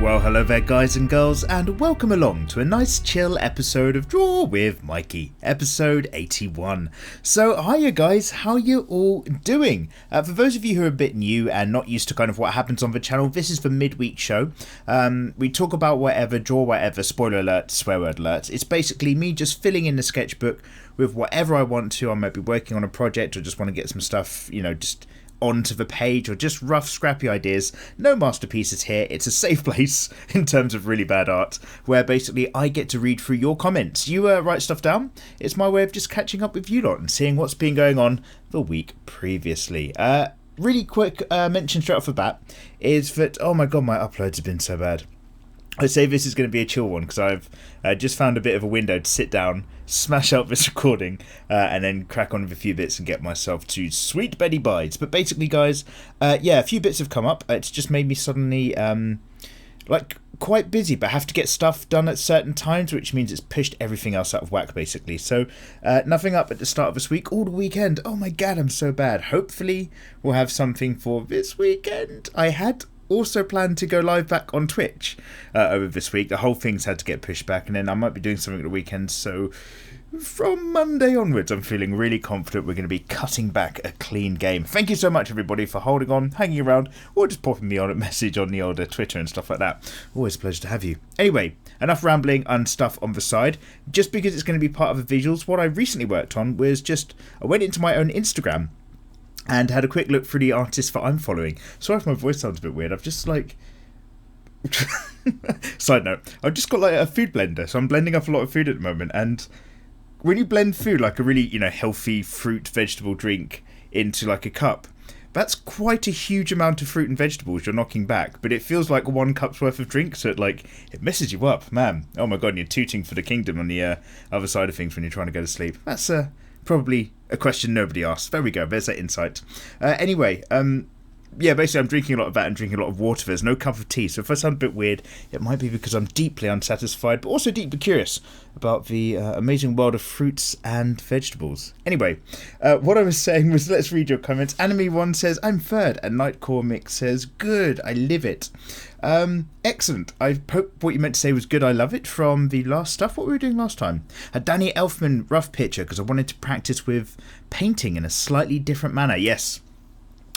Well, hello there guys and girls, and welcome along to a nice chill episode of Draw With Mikey, episode 81. So, hiya guys, how you all doing? For those of you who are a bit new and not used to kind of what happens on the channel, this is the midweek show. We talk about whatever, draw whatever, spoiler alert, swear word alert. It's basically me just filling in the sketchbook with whatever I want to. I might be working on a project or just want to get some stuff, just onto the page, or just rough scrappy ideas. No masterpieces here. It's a safe place in terms of really bad art, where basically I get to read through your comments. You write stuff down. It's my way of just catching up with you lot and seeing what's been going on the week previously. Really quick mention straight off the bat is that, oh my god, my uploads have been so bad. I say this is going to be a chill one because I've just found a bit of a window to sit down, smash out this recording, and then crack on with a few bits and get myself to sweet Betty Bides. But basically, guys, a few bits have come up. It's just made me suddenly, quite busy, but have to get stuff done at certain times, which means it's pushed everything else out of whack, basically. So, nothing up at the start of this week, all the weekend. Oh my god, I'm so bad. Hopefully, we'll have something for this weekend. I had also planned to go live back on Twitch over this week. The whole thing's had to get pushed back, and then I might be doing something at the weekend. So from Monday onwards, I'm feeling really confident we're going to be cutting back a clean game. Thank you so much, everybody, for holding on, hanging around, or just popping me on a message on the older Twitter and stuff like that. Always a pleasure to have you. Anyway, enough rambling and stuff on the side. Just because it's going to be part of the visuals, what I recently worked on was I went into my own Instagram and had a quick look through the artists that I'm following. Sorry if my voice sounds a bit weird. I've just Side note, I've just got a food blender, so I'm blending up a lot of food at the moment. And when you blend food, like a really, healthy fruit, vegetable drink into a cup, that's quite a huge amount of fruit and vegetables you're knocking back. But it feels like 1 cup's worth of drink, so it messes you up, man. Oh my god, and you're tooting for the kingdom on the other side of things when you're trying to go to sleep. That's probably a question nobody asked. There we go, there's that insight. Anyway, basically I'm drinking a lot of that and drinking a lot of water. There's no cup of tea, so if I sound a bit weird, it might be because I'm deeply unsatisfied, but also deeply curious about the amazing world of fruits and vegetables. Anyway, what I was saying was, let's read your comments. Anime1 says, I'm third, and Nightcore Mix says, good, I live it. Excellent. I hope what you meant to say was good, I love it, from the last stuff. What were we doing last time? Danny Elfman, rough picture, because I wanted to practice with painting in a slightly different manner. Yes.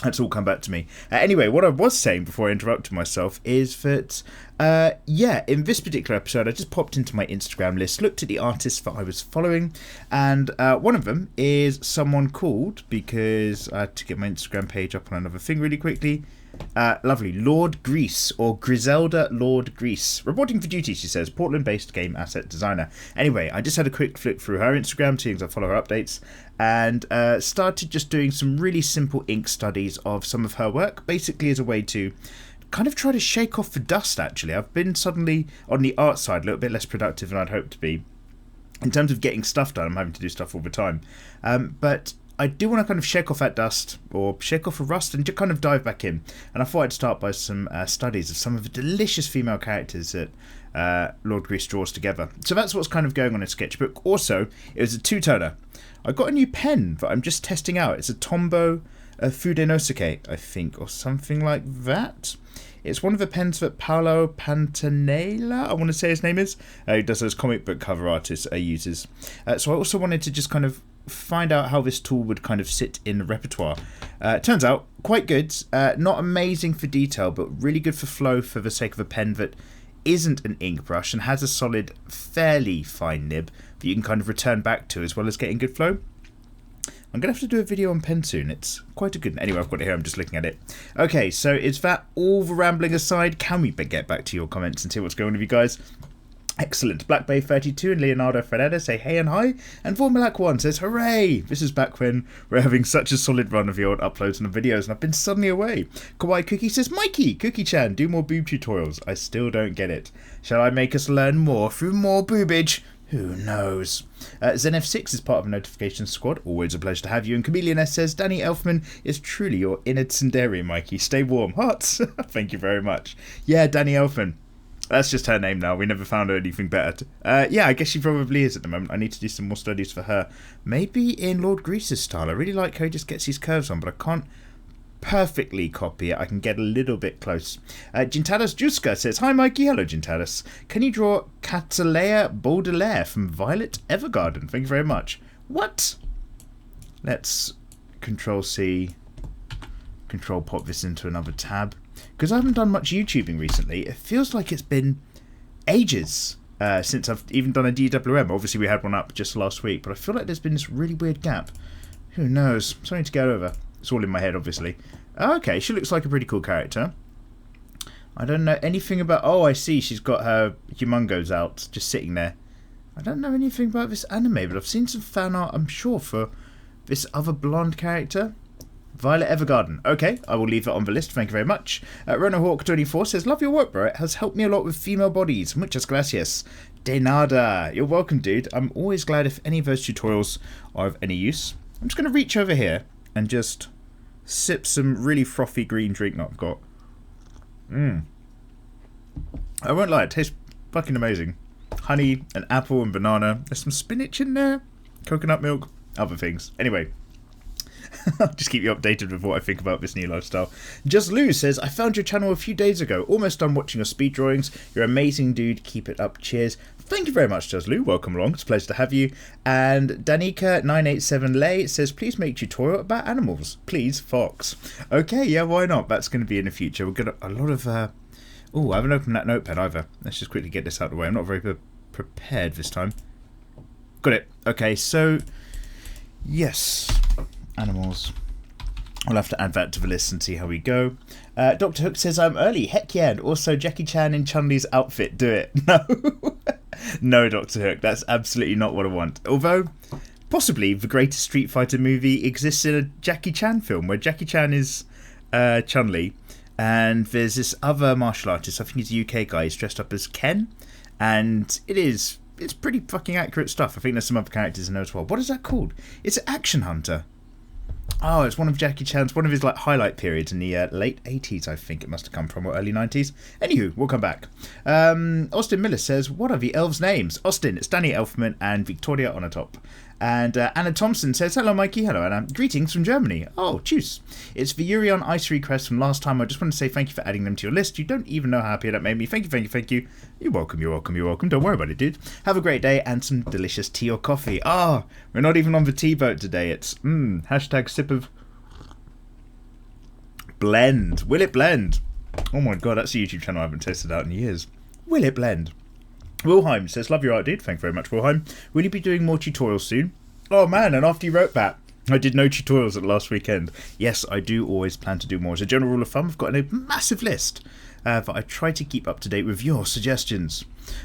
That's all come back to me. Anyway, what I was saying before I interrupted myself is that, in this particular episode, I just popped into my Instagram list, looked at the artists that I was following, and one of them is someone called, because I had to get my Instagram page up on another thing really quickly, lovely, Lord Gris, or Griselda Lord Gris. Reporting for duty, she says, Portland-based game asset designer. Anyway, I just had a quick flick through her Instagram, seeing as I follow her updates, and started just doing some really simple ink studies of some of her work, basically as a way to kind of try to shake off the dust, actually. I've been suddenly, on the art side, a little bit less productive than I'd hoped to be. In terms of getting stuff done, I'm having to do stuff all the time. But I do want to kind of shake off that dust, or shake off a rust, and just kind of dive back in. And I thought I'd start by some studies of some of the delicious female characters that Lord Gris draws together. So that's what's kind of going on in Sketchbook. Also, it was a two-toner. I got a new pen that I'm just testing out. It's a Tombow Fudenosuke, I think, or something like that. It's one of the pens that Paolo Pantanella, I want to say his name is, who does those comic book cover artists, uses. So I also wanted to just kind of find out how this tool would kind of sit in the repertoire. Turns out, quite good. Not amazing for detail, but really good for flow for the sake of a pen that isn't an ink brush and has a solid, fairly fine nib that you can kind of return back to, as well as getting good flow. I'm going to have to do a video on pen soon. It's quite a good... Anyway, I've got it here. I'm just looking at it. Okay, so is that all the rambling aside? Can we get back to your comments and see what's going on with you guys? Excellent. Black Bay 32 and Leonardo Ferreira say hey and hi. And Formulac 1 says hooray. This is back when we're having such a solid run of the old uploads and the videos, and I've been suddenly away. Kawaii Cookie says, Mikey, Cookie-chan, do more boob tutorials. I still don't get it. Shall I make us learn more through more boobage? Who knows? ZenF6 is part of a notification squad. Always a pleasure to have you. And Chameleon S says, Danny Elfman is truly your inner tsundere, Mikey. Stay warm. Hearts. Thank you very much. Yeah, Danny Elfman. That's just her name now. We never found her anything better. I guess she probably is at the moment. I need to do some more studies for her. Maybe in Lord Gris's style. I really like how he just gets his curves on, but I can't perfectly copy it. I can get a little bit close. Gintalis Juska says, hi Mikey, hello Gintalis. Can you draw Catalea Baudelaire from Violet Evergarden? Thank you very much. What? Let's Control-C, Control-pop this into another tab. Because I haven't done much YouTubing recently. It feels like it's been ages since I've even done a DWM. Obviously we had one up just last week, but I feel like there's been this really weird gap. Who knows? Something to get over. It's all in my head, obviously. Okay, she looks like a pretty cool character. I don't know anything about... Oh, I see. She's got her humongos out, just sitting there. I don't know anything about this anime, but I've seen some fan art, I'm sure, for this other blonde character. Violet Evergarden. Okay, I will leave that on the list. Thank you very much. Ronahawk24 says, love your work, bro. It has helped me a lot with female bodies. Muchas gracias. De nada. You're welcome, dude. I'm always glad if any of those tutorials are of any use. I'm just going to reach over here and just sip some really frothy green drink that I've got. I won't lie, it tastes fucking amazing. Honey and apple and banana. There's some spinach in there. Coconut milk. Other things. Anyway. I'll just keep you updated with what I think about this new lifestyle. Just Lou says, I found your channel a few days ago. Almost done watching your speed drawings. You're amazing, dude. Keep it up. Cheers. Thank you very much, Just Lou. Welcome along. It's a pleasure to have you. And Danica987Lay says, please make tutorial about animals. Please, fox. Okay, yeah, why not? That's going to be in the future. We've got a lot of... Oh, I haven't opened that notepad either. Let's just quickly get this out of the way. I'm not very prepared this time. Got it. Okay, so... Yes... Animals. I'll have to add that to the list and see how we go. Dr. Hook says, I'm early. Heck yeah. And also Jackie Chan in Chun-Li's outfit. Do it. No. No, Dr. Hook. That's absolutely not what I want. Although, possibly the greatest Street Fighter movie exists in a Jackie Chan film where Jackie Chan is Chun-Li. And there's this other martial artist. I think he's a UK guy. He's dressed up as Ken. And it's pretty fucking accurate stuff. I think there's some other characters in there as well. What is that called? It's Action Hunter. Oh, it's one of Jackie Chan's, one of his like highlight periods in the late 80s, I think it must have come from, or early 90s. Anywho, we'll come back. Austin Miller says, what are the elves' names? Austin, it's Danny Elfman and Victoria on a top. And Anna Thompson says, hello Mikey, hello Anna. Greetings from Germany. Oh, tschüss. It's the Urion Ice request from last time. I just want to say thank you for adding them to your list. You don't even know how happy that made me. Thank you, thank you, thank you. You're welcome, you're welcome, you're welcome. Don't worry about it, dude. Have a great day and some delicious tea or coffee. Ah, we're not even on the tea boat today. It's, hashtag sip of... Blend. Will it blend? Oh my god, that's a YouTube channel I haven't tested out in years. Will it blend? Wilhelm says, love your art, dude. Thank you very much, Wilhelm. Will you be doing more tutorials soon? Oh man, and after you wrote that, I did no tutorials at last weekend. Yes, I do always plan to do more. As a general rule of thumb, I've got a massive list that I try to keep up to date with your suggestions.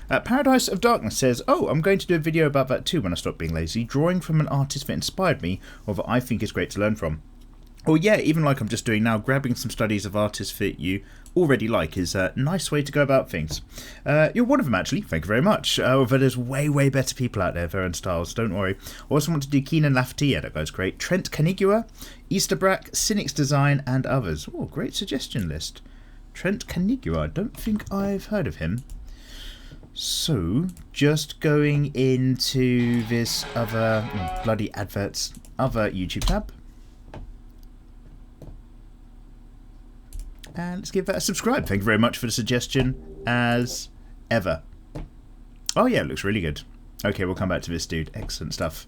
Paradise of Darkness says, oh, I'm going to do a video about that too when I stop being lazy. Drawing from an artist that inspired me or that I think is great to learn from. Or yeah, even like I'm just doing now, grabbing some studies of artists that you already like is a nice way to go about things. You're one of them, actually. Thank you very much. But there's way, way better people out there, their own styles. Don't worry. I also want to do Keenan Lafferty. Yeah, that guy's great. Trent Canigua, Easterbrack, Cynic's Design, and others. Oh, great suggestion list. Trent Canigua. I don't think I've heard of him. So, just going into this other... bloody adverts. Other YouTube tab. And let's give that a subscribe. Thank you very much for the suggestion, as ever. Oh yeah, it looks really good. Okay, we'll come back to this dude. Excellent stuff.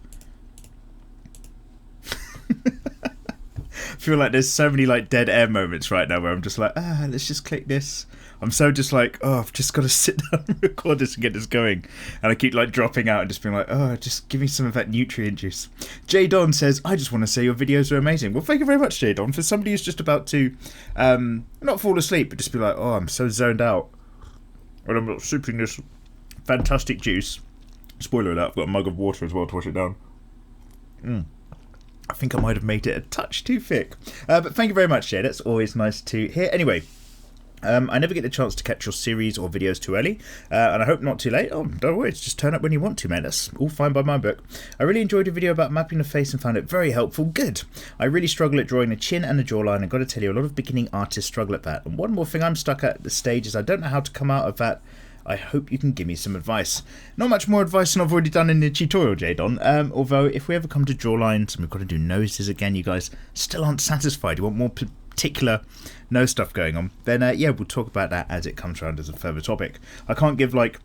I feel like there's so many like dead air moments right now where I'm just like, let's just click this. I'm so just like, oh, I've just got to sit down and record this and get this going. And I keep like dropping out and just being like, oh, just give me some of that nutrient juice. J Don says, I just want to say your videos are amazing. Well, thank you very much, J Don. For somebody who's just about to not fall asleep, but just be like, oh, I'm so zoned out. And I'm sipping this fantastic juice. Spoiler alert, I've got a mug of water as well to wash it down. I think I might have made it a touch too thick. But thank you very much, Jay. That's always nice to hear. Anyway, I never get the chance to catch your series or videos too early, and I hope not too late. Oh, don't worry, just turn up when you want to, man. That's all fine by my book. I really enjoyed your video about mapping the face and found it very helpful. Good. I really struggle at drawing the chin and the jawline. I've got to tell you, a lot of beginning artists struggle at that. And one more thing I'm stuck at the stage is I don't know how to come out of that. I hope you can give me some advice. Not much more advice than I've already done in the tutorial, Jadon. Although, if we ever come to jawlines and we've got to do noses again, you guys still aren't satisfied. You want more particular no stuff going on, then yeah, we'll talk about that as it comes around as a further topic. I can't give like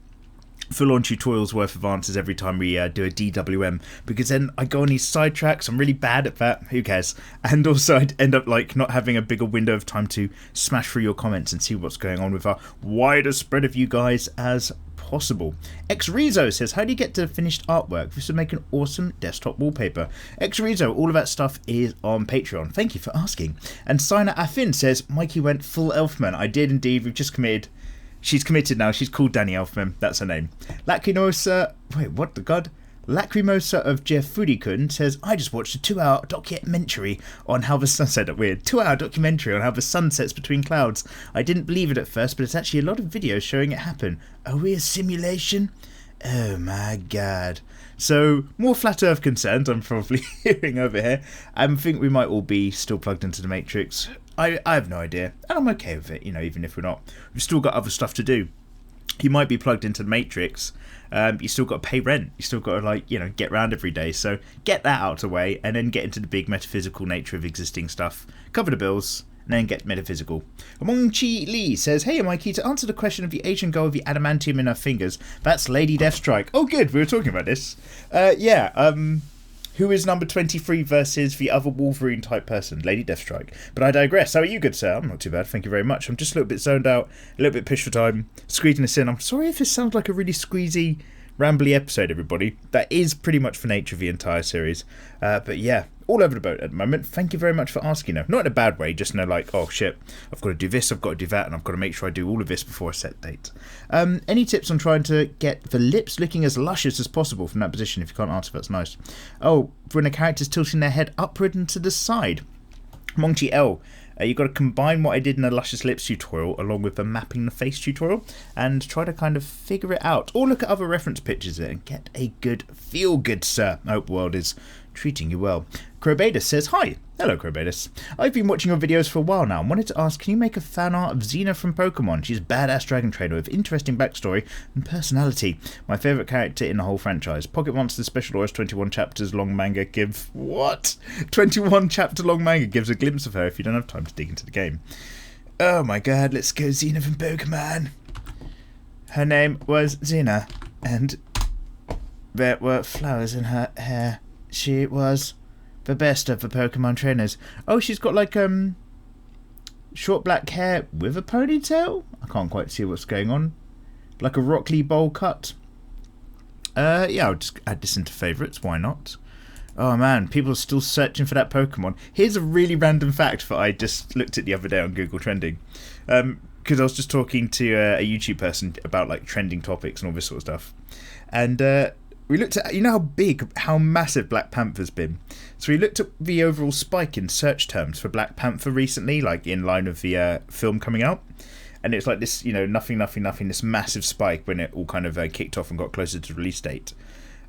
full-on tutorials worth of answers every time we do a DWM, because then I go on these sidetracks. I'm really bad at that. Who cares? And also I'd end up like not having a bigger window of time to smash through your comments and see what's going on with our wider spread of you guys as possible. Xrezo says, how do you get to finished artwork? This would make an awesome desktop wallpaper. Xrezo, all of that stuff is on Patreon. Thank you for asking. And Sina Affin says, Mikey went full Elfman. I did indeed. We've just committed. She's committed now. She's called Danny Elfman. That's her name. Lacrimosa. Wait, what the god? Lacrimosa of Jeff Foodie-kun says, I just watched a 2-hour documentary on how the sun said it weird. 2-hour documentary on how the sun sets between clouds. I didn't believe it at first, but it's actually a lot of videos showing it happen. Are we a simulation? Oh my god. So, more flat earth concerns I'm probably hearing over here. I think we might all be still plugged into the Matrix. I have no idea, and I'm okay with it, you know, even if we're not. We've still got other stuff to do. You might be plugged into the Matrix, you still got to pay rent, you still got to, like, you know, get around every day, so get that out of the way, and then get into the big metaphysical nature of existing stuff, cover the bills, and then get metaphysical. Amongchi Lee says, hey Mikey, to answer the question of the Asian girl with the adamantium in her fingers, that's Lady Deathstrike. Oh good, we were talking about this. Who is number 23 versus the other Wolverine type person? Lady Deathstrike. But I digress. How are you, good sir? I'm not too bad, thank you very much. I'm just a little bit zoned out, a little bit pushed for time, squeezing this in. I'm sorry if this sounds like a really squeezy, rambly episode, everybody. That is pretty much the nature of the entire series. But yeah, all over the boat at the moment. Thank you very much for asking. Not in a bad way, just like, oh shit, I've got to do this, I've got to do that, and I've got to make sure I do all of this before a set date. Any tips on trying to get the lips looking as luscious as possible from that position? If you can't answer, that's nice. Oh, when a character's tilting their head upward and to the side. Mongchi L, you've got to combine what I did in the Luscious Lips tutorial along with the Mapping the Face tutorial and try to kind of figure it out. Or look at other reference pictures and get a good feel good, sir. I hope the world is treating you well. Crobatus says, hi. Hello, Crobatus. I've been watching your videos for a while now and wanted to ask, can you make a fan art of Xena from Pokemon? She's a badass dragon trainer with interesting backstory and personality. My favourite character in the whole franchise. Pocket Monsters Special Orders 21 chapters long manga give... What? 21 chapter long manga gives a glimpse of her if you don't have time to dig into the game. Oh my god, let's go Xena from Pokemon. Her name was Xena and there were flowers in her hair. She was the best of the Pokemon trainers. Oh, she's got like short black hair with a ponytail? I can't quite see what's going on. Like a Rock Lee bowl cut. Yeah, I'll just add this into favourites, why not? Oh man, people are still searching for that Pokemon. Here's a really random fact that I just looked at the other day on Google Trending. Because I was just talking to a YouTube person about like trending topics and all this sort of stuff. And we looked at, you know how massive Black Panther's been. So we looked at the overall spike in search terms for Black Panther recently, like in line with the film coming out. And it's like this, you know, nothing, this massive spike when it all kind of kicked off and got closer to the release date.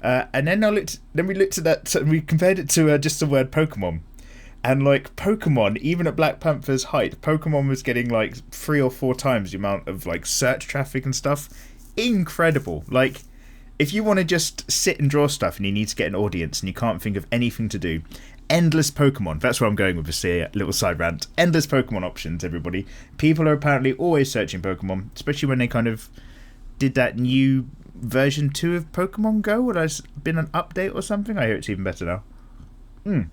And then we looked at that, and we compared it to just the word Pokemon. And like Pokemon, even at Black Panther's height, Pokemon was getting like 3 or 4 times the amount of like search traffic and stuff. Incredible. Like, if you want to just sit and draw stuff and you need to get an audience and you can't think of anything to do, endless Pokemon. That's where I'm going with this little side rant. Endless Pokemon options, everybody. People are apparently always searching Pokemon, especially when they kind of did that new version 2 of Pokemon Go. Would have been an update or something? I hear it's even better now.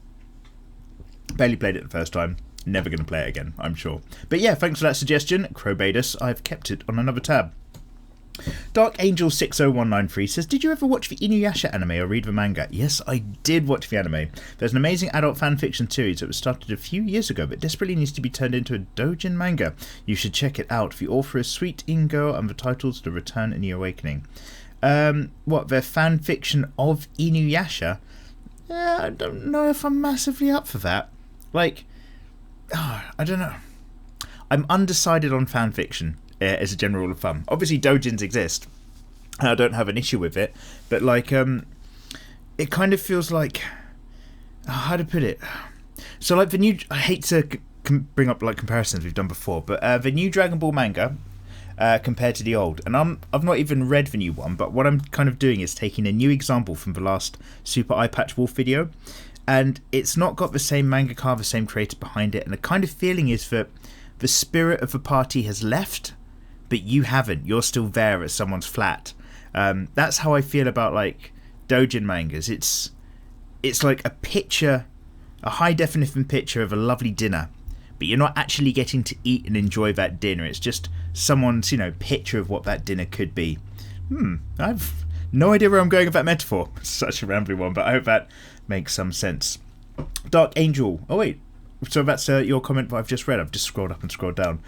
Barely played it the first time. Never going to play it again, I'm sure. But yeah, thanks for that suggestion, Crobatus. I've kept it on another tab. Dark Angel 60193 says, did you ever watch the Inuyasha anime or read the manga? Yes, I did watch the anime. There's an amazing adult fanfiction series that was started a few years ago but desperately needs to be turned into a Dojin manga. You should check it out. The author is Sweet Ingo and the title's The Return and the Awakening. What, their fanfiction of Inuyasha? I don't know if I'm massively up for that. Like, I don't know. I'm undecided on fanfiction. As a general rule of thumb. Obviously Dojins exist and I don't have an issue with it, but like it kind of feels like, how to put it, so like the new, I hate to bring up like comparisons we've done before, but the new Dragon Ball manga compared to the old, and I've not even read the new one, but what I'm kind of doing is taking a new example from the last Super Eye Patch Wolf video and it's not got the same mangaka, the same creator behind it, and the kind of feeling is that the spirit of the party has left, but you haven't. You're still there at someone's flat. That's how I feel about like Dojin mangas. It's like a picture, a high definition picture of a lovely dinner, but you're not actually getting to eat and enjoy that dinner. It's just someone's, picture of what that dinner could be. I've no idea where I'm going with that metaphor. It's such a rambling one, but I hope that makes some sense. Dark Angel. Oh wait, so that's your comment that I've just read. I've just scrolled up and scrolled down.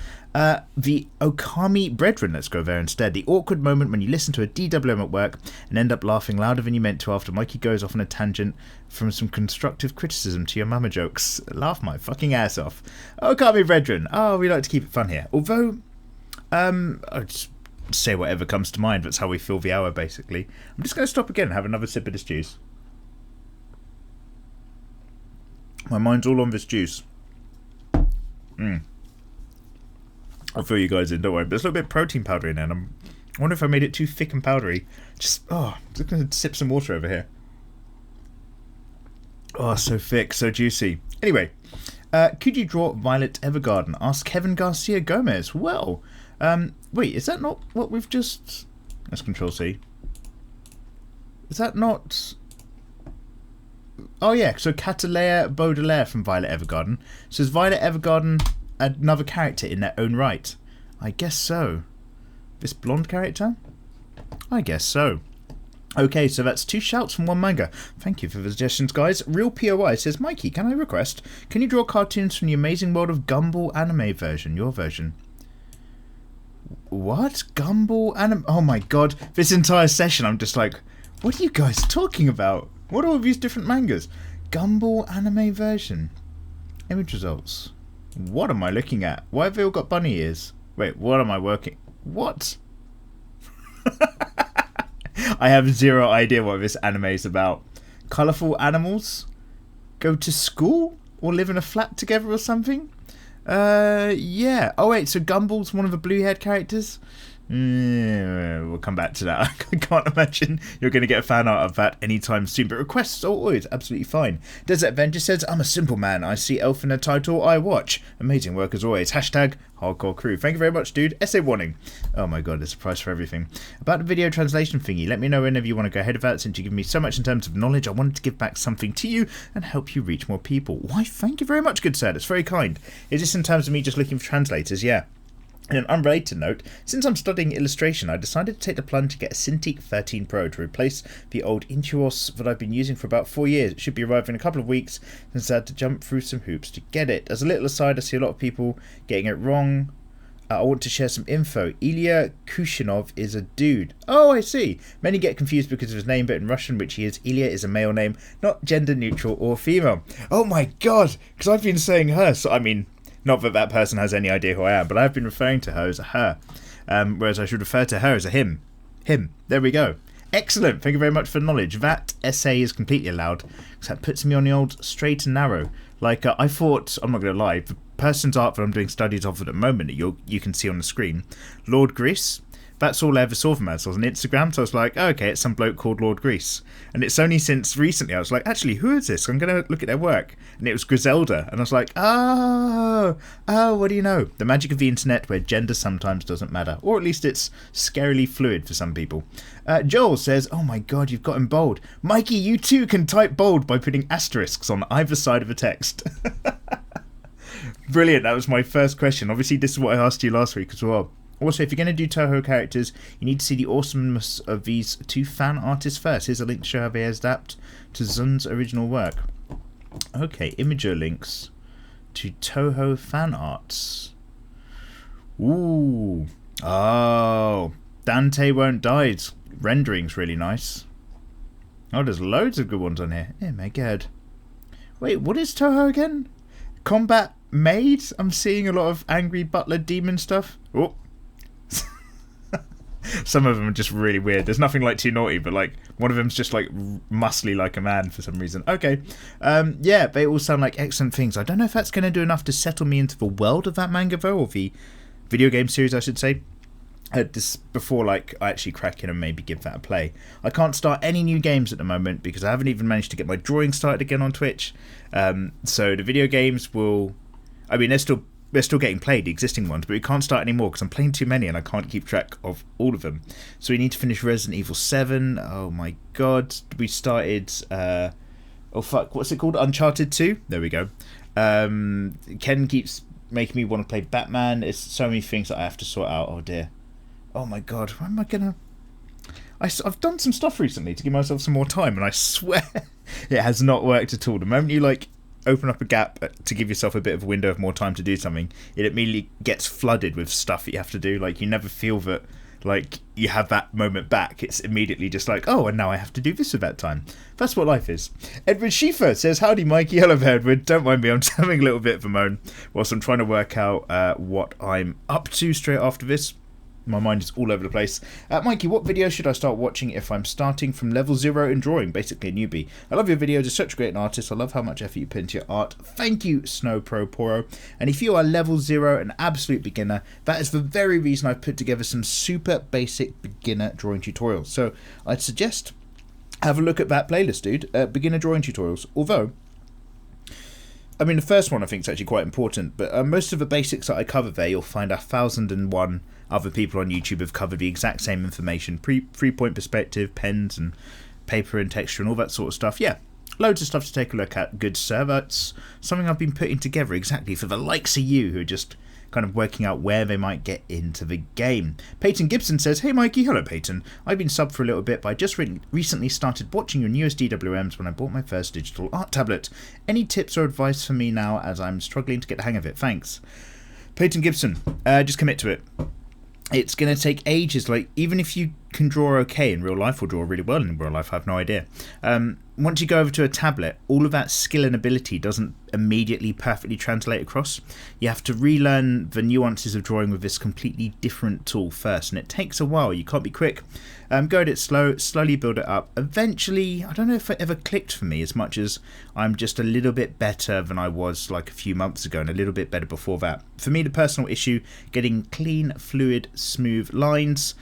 The Okami Brethren, let's go there instead. The awkward moment when you listen to a DWM at work and end up laughing louder than you meant to after Mikey goes off on a tangent from some constructive criticism to your mama jokes. Laugh my fucking ass off. Okami Brethren. Oh, we like to keep it fun here. Although, I'll just say whatever comes to mind. That's how we fill the hour, basically. I'm just going to stop again and have another sip of this juice. My mind's all on this juice. I'll fill you guys in, don't worry. But there's a little bit of protein powder in there, and I wonder if I made it too thick and powdery. Just going to sip some water over here. Oh, so thick, so juicy. Anyway, could you draw Violet Evergarden? Asked Kevin Garcia Gomez. Well, wait, is that not what we've just... Let's Control C. Is that not... Oh yeah, so Catalea Baudelaire from Violet Evergarden. So is Violet Evergarden another character in their own right? I guess so. This blonde character? I guess so. Okay, so that's 2 shouts from 1 manga. Thank you for the suggestions, guys. Real POI says, Mikey, can I request? Can you draw cartoons from the Amazing World of Gumball anime version? Your version. What? Gumball anime? Oh my god. This entire session I'm just like, what are you guys talking about? What are all these different mangas? Gumball anime version. Image results. What am I looking at? Why have they all got bunny ears? Wait, what am I working... What? I have zero idea what this anime is about. Colourful animals? Go to school? Or live in a flat together or something? Yeah. Oh wait, so Gumball's one of the blue-haired characters? We'll come back to that. I can't imagine you're going to get a fan art of that anytime soon, but requests are always absolutely fine. Desert Avenger says, I'm a simple man. I see elf in a title, I watch. Amazing work as always. Hashtag hardcore crew. Thank you very much, dude. Essay warning. Oh my god, there's a price for everything. About the video translation thingy, let me know whenever you want to go ahead of that. Since you give me so much in terms of knowledge, I wanted to give back something to you and help you reach more people. Why, thank you very much, good sir. That's very kind. Is this in terms of me just looking for translators? Yeah. In an unrelated note, since I'm studying illustration, I decided to take the plunge to get a Cintiq 13 Pro to replace the old Intuos that I've been using for about 4 years. It should be arriving in a couple of weeks, since I had to jump through some hoops to get it. As a little aside, I see a lot of people getting it wrong. I want to share some info. Ilya Kushinov is a dude. Oh, I see. Many get confused because of his name, but in Russian, which he is, Ilya is a male name, not gender neutral or female. Oh my god, because I've been saying her, so I mean... Not that that person has any idea who I am, but I've been referring to her as a her, whereas I should refer to her as a him. Him. There we go. Excellent. Thank you very much for the knowledge. That essay is completely allowed, because that puts me on the old straight and narrow. Like, I thought, I'm not going to lie, the person's art that I'm doing studies of at the moment that you can see on the screen, Lord Gris, that's all I ever saw from her. So I was on Instagram, so I was like, oh, okay, it's some bloke called Lord Gris. And it's only since recently I was like, actually, who is this? I'm going to look at their work. And it was Griselda. And I was like, oh, what do you know? The magic of the internet where gender sometimes doesn't matter. Or at least it's scarily fluid for some people. Joel says, oh my god, you've got him bold. Mikey, you too can type bold by putting asterisks on either side of a text. Brilliant, that was my first question. Obviously, this is what I asked you last week as well. Also, if you're going to do Toho characters, you need to see the awesomeness of these 2 fan artists first. Here's a link to show how they adapt to Zun's original work. Okay, Imager links to Toho fan arts. Ooh. Oh. Dante Won't Die's rendering's really nice. Oh, there's loads of good ones on here. Oh my god. Wait, what is Toho again? Combat Maid? I'm seeing a lot of angry butler demon stuff. Oh. Some of them are just really weird. There's nothing like too naughty, but like one of them's just like muscly like a man for some reason. Okay, yeah, they all sound like excellent things. I don't know if that's going to do enough to settle me into the world of that manga though, or the video game series, I should say. this before like I actually crack in and maybe give that a play. I can't start any new games at the moment because I haven't even managed to get my drawing started again on Twitch. So the video games will, I mean, they're still getting played, the existing ones, but we can't start anymore because I'm playing too many and I can't keep track of all of them. So we need to finish Resident Evil 7. Oh my god, we started what's it called, Uncharted 2. There we go. Ken keeps making me want to play Batman. It's so many things that I have to sort out. Oh dear. Oh my god, why am I gonna... I've done some stuff recently to give myself some more time, and I swear it has not worked at all. The moment you like open up a gap to give yourself a bit of a window of more time to do something, it immediately gets flooded with stuff that you have to do. Like, you never feel that like you have that moment back. It's immediately just like, oh, and now I have to do this at that time. That's what life is. Edward Schiefer says, howdy Mikey. Hello Edward, don't mind me, I'm just having a little bit of a moan whilst I'm trying to work out what I'm up to straight after this. My mind is all over the place. Mikey, what video should I start watching if I'm starting from level 0 in drawing? Basically a newbie. I love your videos. You're such a great artist. I love how much effort you put into your art. Thank you, Snow Pro Poro. And if you are level 0, an absolute beginner, that is the very reason I've put together some super basic beginner drawing tutorials. So I'd suggest have a look at that playlist, dude. Beginner drawing tutorials. Although, I mean, the first one I think is actually quite important, but most of the basics that I cover there, you'll find 1,001 other people on YouTube have covered the exact same information. Three-point perspective, pens and paper and texture and all that sort of stuff. Yeah, loads of stuff to take a look at, good sir. That's something I've been putting together exactly for the likes of you who are just kind of working out where they might get into the game. Peyton Gibson says, hey Mikey. Hello Peyton. I've been subbed for a little bit, but I just recently started watching your newest DWMs when I bought my first digital art tablet. Any tips or advice for me now as I'm struggling to get the hang of it? Thanks. Peyton Gibson, just commit to it. It's going to take ages. Like, even if you can draw okay in real life or draw really well in real life, I have no idea. Once you go over to a tablet, all of that skill and ability doesn't immediately perfectly translate across. You have to relearn the nuances of drawing with this completely different tool first, and it takes a while. You can't be quick. Go at it slow, slowly build it up. Eventually, I don't know if it ever clicked for me as much as I'm just a little bit better than I was like a few months ago and a little bit better before that. For me, the personal issue, getting clean, fluid, smooth lines.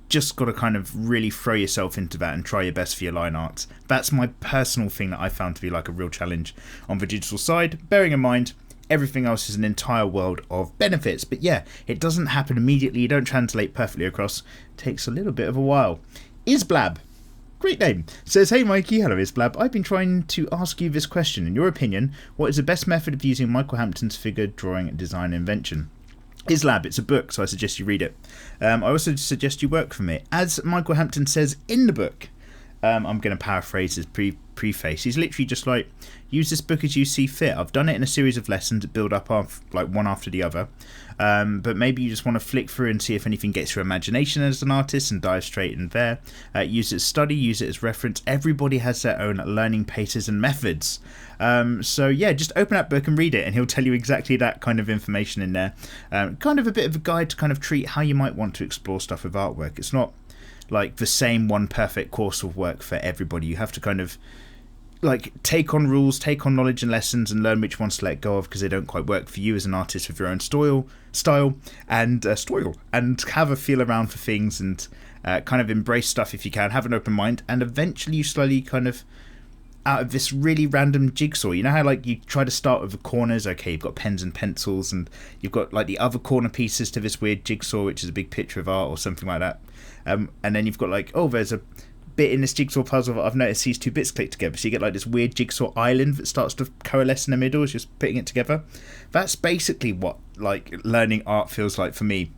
Just got to kind of really throw yourself into that and try your best for your line art. That's my personal thing that I found to be like a real challenge on the digital side, bearing in mind everything else is an entire world of benefits. But yeah, it doesn't happen immediately. You don't translate perfectly across. It takes a little bit of a while. Isblab, great name, says, hey Mikey. Hello Isblab. I've been trying to ask you this question. In your opinion, what is the best method of using Michael Hampton's figure drawing design invention? Islab, it's a book, so I suggest you read it. I also suggest you work from it. As Michael Hampton says in the book, I'm going to paraphrase his preface. He's literally just like, use this book as you see fit. I've done it in a series of lessons that build up like one after the other. But maybe you just want to flick through and see if anything gets your imagination as an artist and dive straight in there. Use it as study, use it as reference. Everybody has their own learning paces and methods. So yeah, just open that book and read it and he'll tell you exactly that kind of information in there. Kind of a bit of a guide to kind of treat how you might want to explore stuff with artwork. It's not like the same one perfect course of work for everybody. You have to kind of like take on rules, take on knowledge and lessons and learn which ones to let go of because they don't quite work for you as an artist with your own style and have a feel around for things and kind of embrace stuff if you can, have an open mind, and eventually you slowly kind of out of this really random jigsaw. You know how like you try to start with the corners, okay, you've got pens and pencils and you've got like the other corner pieces to this weird jigsaw which is a big picture of art or something like that, and then you've got like, oh, there's a bit in this jigsaw puzzle that I've noticed these two bits click together, so you get like this weird jigsaw island that starts to coalesce in the middle as just putting it together. That's basically what like learning art feels like for me.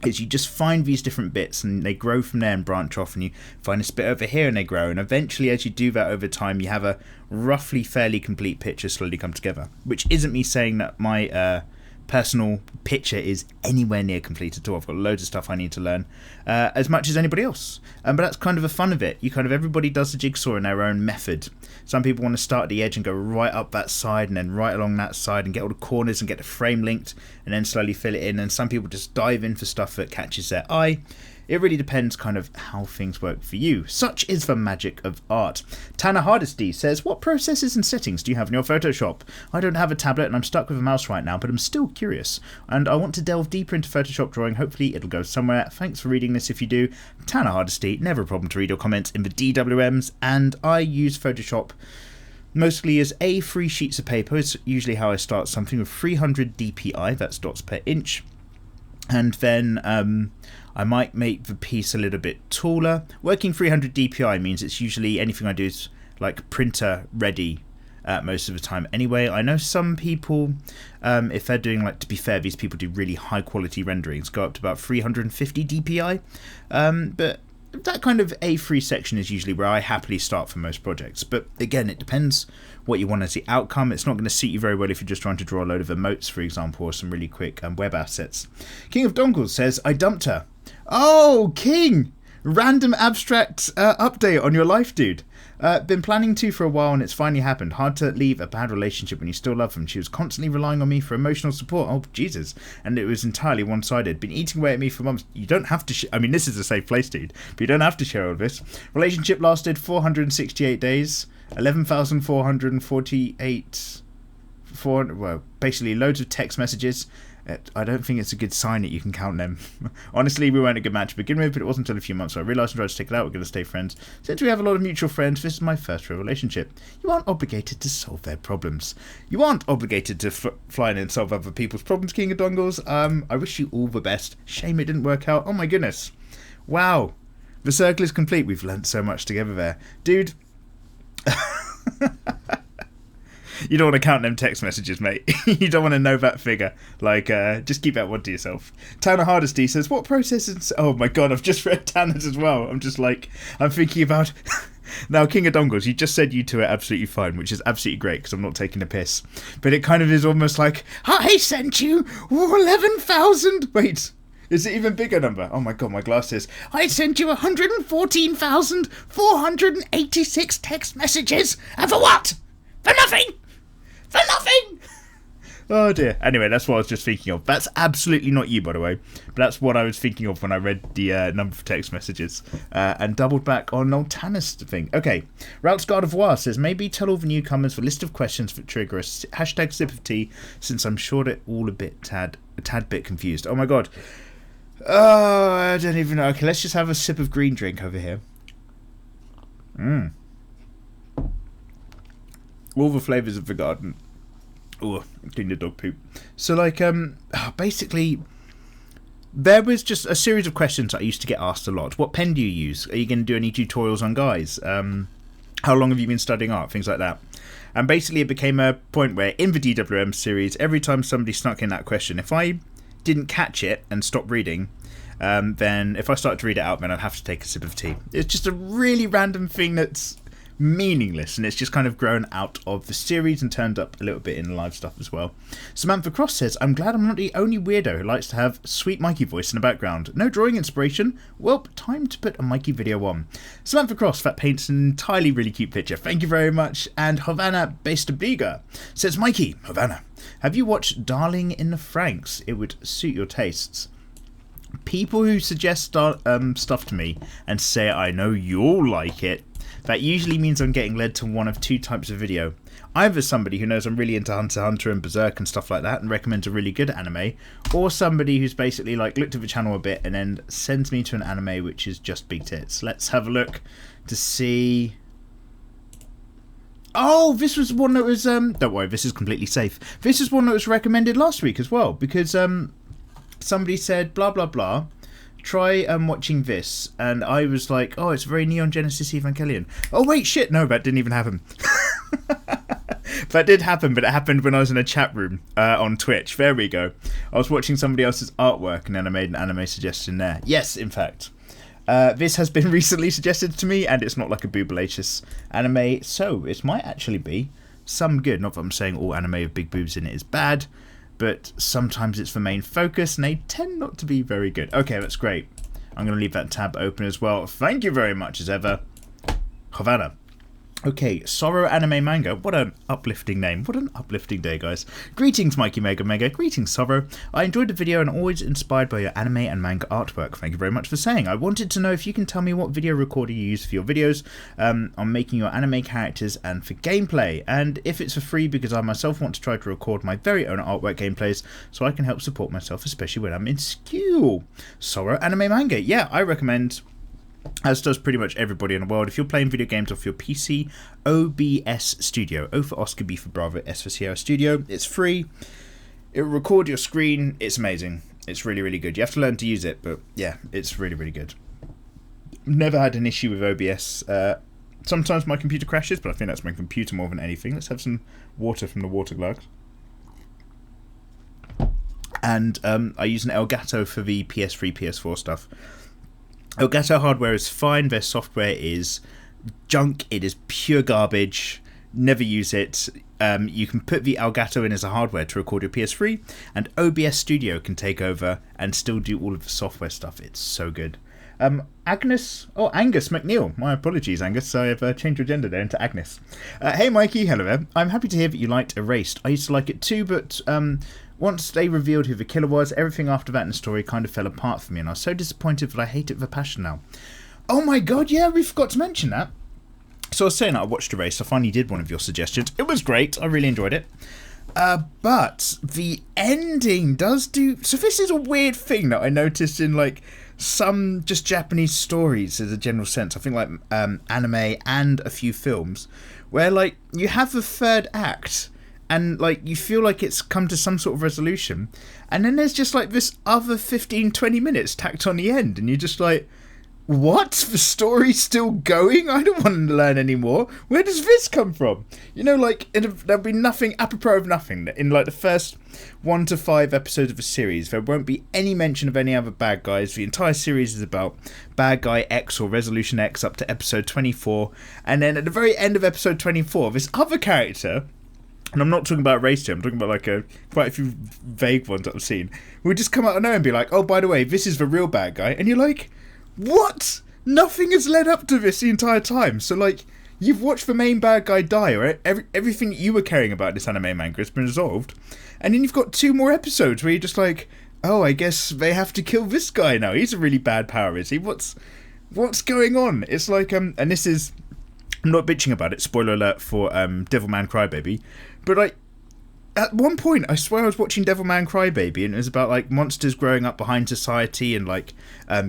Is you just find these different bits and they grow from there and branch off, and you find a bit over here and they grow, and eventually as you do that over time you have a roughly fairly complete picture slowly come together, which isn't me saying that my personal picture is anywhere near complete at all. I've got loads of stuff I need to learn as much as anybody else, but that's kind of the fun of it. You kind of, everybody does the jigsaw in their own method. Some people want to start at the edge and go right up that side and then right along that side and get all the corners and get the frame linked and then slowly fill it in, and some people just dive in for stuff that catches their eye. It really depends kind of how things work for you. Such is the magic of art. Tanner Hardesty says, what processes and settings do you have in your Photoshop? I don't have a tablet and I'm stuck with a mouse right now, but I'm still curious. And I want to delve deeper into Photoshop drawing. Hopefully it'll go somewhere. Thanks for reading this if you do. Tanner Hardesty, never a problem to read your comments in the DWMs. And I use Photoshop mostly as A3 sheets of paper. It's usually how I start something with 300 dpi, that's dots per inch. And then I might make the piece a little bit taller. Working 300 dpi means it's usually anything I do is like printer ready most of the time. Anyway, I know some people, if they're doing, like, to be fair, these people do really high quality renderings, go up to about 350 dpi. But that kind of A3 section is usually where I happily start for most projects. But again, it depends what you want as the outcome. It's not going to suit you very well if you're just trying to draw a load of emotes, for example, or some really quick web assets. King of Dongles says, I dumped her. Oh, King! Random abstract update on your life, dude. Been planning to for a while and it's finally happened. Hard to leave a bad relationship when you still love them. She was constantly relying on me for emotional support. Oh, Jesus. And it was entirely one-sided. Been eating away at me for months. You don't have to... I mean, this is a safe place, dude. But you don't have to share all this. Relationship lasted 468 days. 11,448... well, basically loads of text messages. I don't think it's a good sign that you can count them. Honestly, we weren't a good match to begin with, but it wasn't until a few months so I realised and tried to take it out. We're going to stay friends. Since we have a lot of mutual friends, this is my first real relationship. You aren't obligated to solve their problems. You aren't obligated to fly in and solve other people's problems, King of Dongles. I wish you all the best. Shame it didn't work out. Oh my goodness. Wow. The circle is complete. We've learnt so much together there. Dude. You don't want to count them text messages, mate. You don't want to know that figure. Like, just keep that one to yourself. Tanner Hardesty says, what processes... Oh my god, I've just read Tanner's as well. I'm just like, I'm thinking about... Now, King of Dongles, you just said you two are absolutely fine, which is absolutely great, because I'm not taking a piss. But it kind of is almost like, I sent you 11,000... Wait, is it even bigger number? Oh my god, my glasses. I sent you 114,486 text messages. And for what? For nothing! For nothing! Oh dear. Anyway, that's what I was just thinking of. That's absolutely not you, by the way. But that's what I was thinking of when I read the number of text messages. And doubled back on old Tanner's thing. Okay. Routes God of War says, maybe tell all the newcomers the list of questions that trigger a hashtag sip of tea, since I'm sure they're all a tad bit confused. Oh my god. Oh, I don't even know. Okay, let's just have a sip of green drink over here. All the flavours of the garden. Oh, clean the dog poop. So, like, basically, there was just a series of questions I used to get asked a lot. What pen do you use? Are you going to do any tutorials on guys? How long have you been studying art? Things like that. And basically, it became a point where, in the DWM series, every time somebody snuck in that question, if I didn't catch it and stop reading, then if I started to read it out, then I'd have to take a sip of tea. It's just a really random thing that's meaningless, and it's just kind of grown out of the series and turned up a little bit in live stuff as well. Samantha Cross says, I'm glad I'm not the only weirdo who likes to have sweet Mikey voice in the background. No drawing inspiration? Well, time to put a Mikey video on. Samantha Cross, that paints an entirely really cute picture. Thank you very much. And Havana Bastabiga says, Mikey, Havana, have you watched Darling in the Franxx? It would suit your tastes. People who suggest stuff to me and say I know you'll like it, that usually means I'm getting led to one of two types of video. Either somebody who knows I'm really into Hunter x Hunter and Berserk and stuff like that and recommends a really good anime, or somebody who's basically like looked at the channel a bit and then sends me to an anime which is just big tits. Let's have a look to see... Oh, this was one that was... Don't worry, this is completely safe. This is one that was recommended last week as well, because somebody said blah blah blah, try watching this, and I was like, oh, it's very Neon Genesis Evangelion. Oh wait, shit, no, that didn't even happen. That did happen, but it happened when I was in a chat room on Twitch. There we go. I was watching somebody else's artwork and then I made an anime suggestion there. Yes, in fact. This has been recently suggested to me, and it's not like a boobalicious anime, so it might actually be some good. Not that I'm saying all anime with big boobs in it is bad, but sometimes it's the main focus, and they tend not to be very good. Okay, that's great. I'm going to leave that tab open as well. Thank you very much, as ever. Havana. Okay, Sorrow Anime Manga. What an uplifting name. What an uplifting day, guys. Greetings, Mikey Mega Mega. Greetings, Sorrow. I enjoyed the video and always inspired by your anime and manga artwork. Thank you very much for saying. I wanted to know if you can tell me what video recorder you use for your videos on making your anime characters and for gameplay. And if it's for free, because I myself want to try to record my very own artwork gameplays so I can help support myself, especially when I'm in school. Sorrow Anime Manga. Yeah, I recommend, as does pretty much everybody in the world, if you're playing video games off your PC, OBS Studio. O for Oscar, B for Bravo, S for Sierra Studio. It's free. It'll record your screen. It's amazing. It's really, really good. You have to learn to use it, but yeah, it's really, really good. Never had an issue with OBS. Sometimes my computer crashes, but I think that's my computer more than anything. Let's have some water from the water glug. And I use an Elgato for the PS3, PS4 stuff. Elgato hardware is fine, their software is junk, it is pure garbage, never use it. You can put the Elgato in as a hardware to record your PS3, and OBS Studio can take over and still do all of the software stuff. It's so good. Angus McNeil. My apologies, Angus. I have changed your gender there into Agnes. Hey, Mikey. Hello there. I'm happy to hear that you liked Erased. I used to like it too, but once they revealed who the killer was, everything after that in the story kind of fell apart for me, and I was so disappointed that I hate it with a passion now. Oh my god, yeah, we forgot to mention that. So I was saying that I watched Erased. I finally did one of your suggestions. It was great. I really enjoyed it. But the ending does do... So this is a weird thing that I noticed in, like, some just Japanese stories as a general sense. I think, like, anime and a few films, where, like, you have the third act, and, like, you feel like it's come to some sort of resolution, and then there's just, like, this other 15-20 minutes tacked on the end, and you're just like, what? The story's still going? I don't want to learn anymore. Where does this come from? You know, like, there'll be nothing, apropos of nothing, in, like, the first 1 to 5 episodes of a series, there won't be any mention of any other bad guys. The entire series is about bad guy X or Resolution X up to episode 24, and then at the very end of episode 24, this other character... And I'm not talking about race here, I'm talking about like quite a few vague ones that I've seen. We'll just come out of nowhere and be like, oh, by the way, this is the real bad guy. And you're like, what? Nothing has led up to this the entire time. So, like, you've watched the main bad guy die, or everything you were caring about this anime manga has been resolved. And then you've got 2 more episodes where you're just like, oh, I guess they have to kill this guy now. He's a really bad power, is he? What's going on? It's like, and this is... I'm not bitching about it, spoiler alert for Devilman Crybaby, but like at one point I swear I was watching Devilman Crybaby and it was about like monsters growing up behind society and like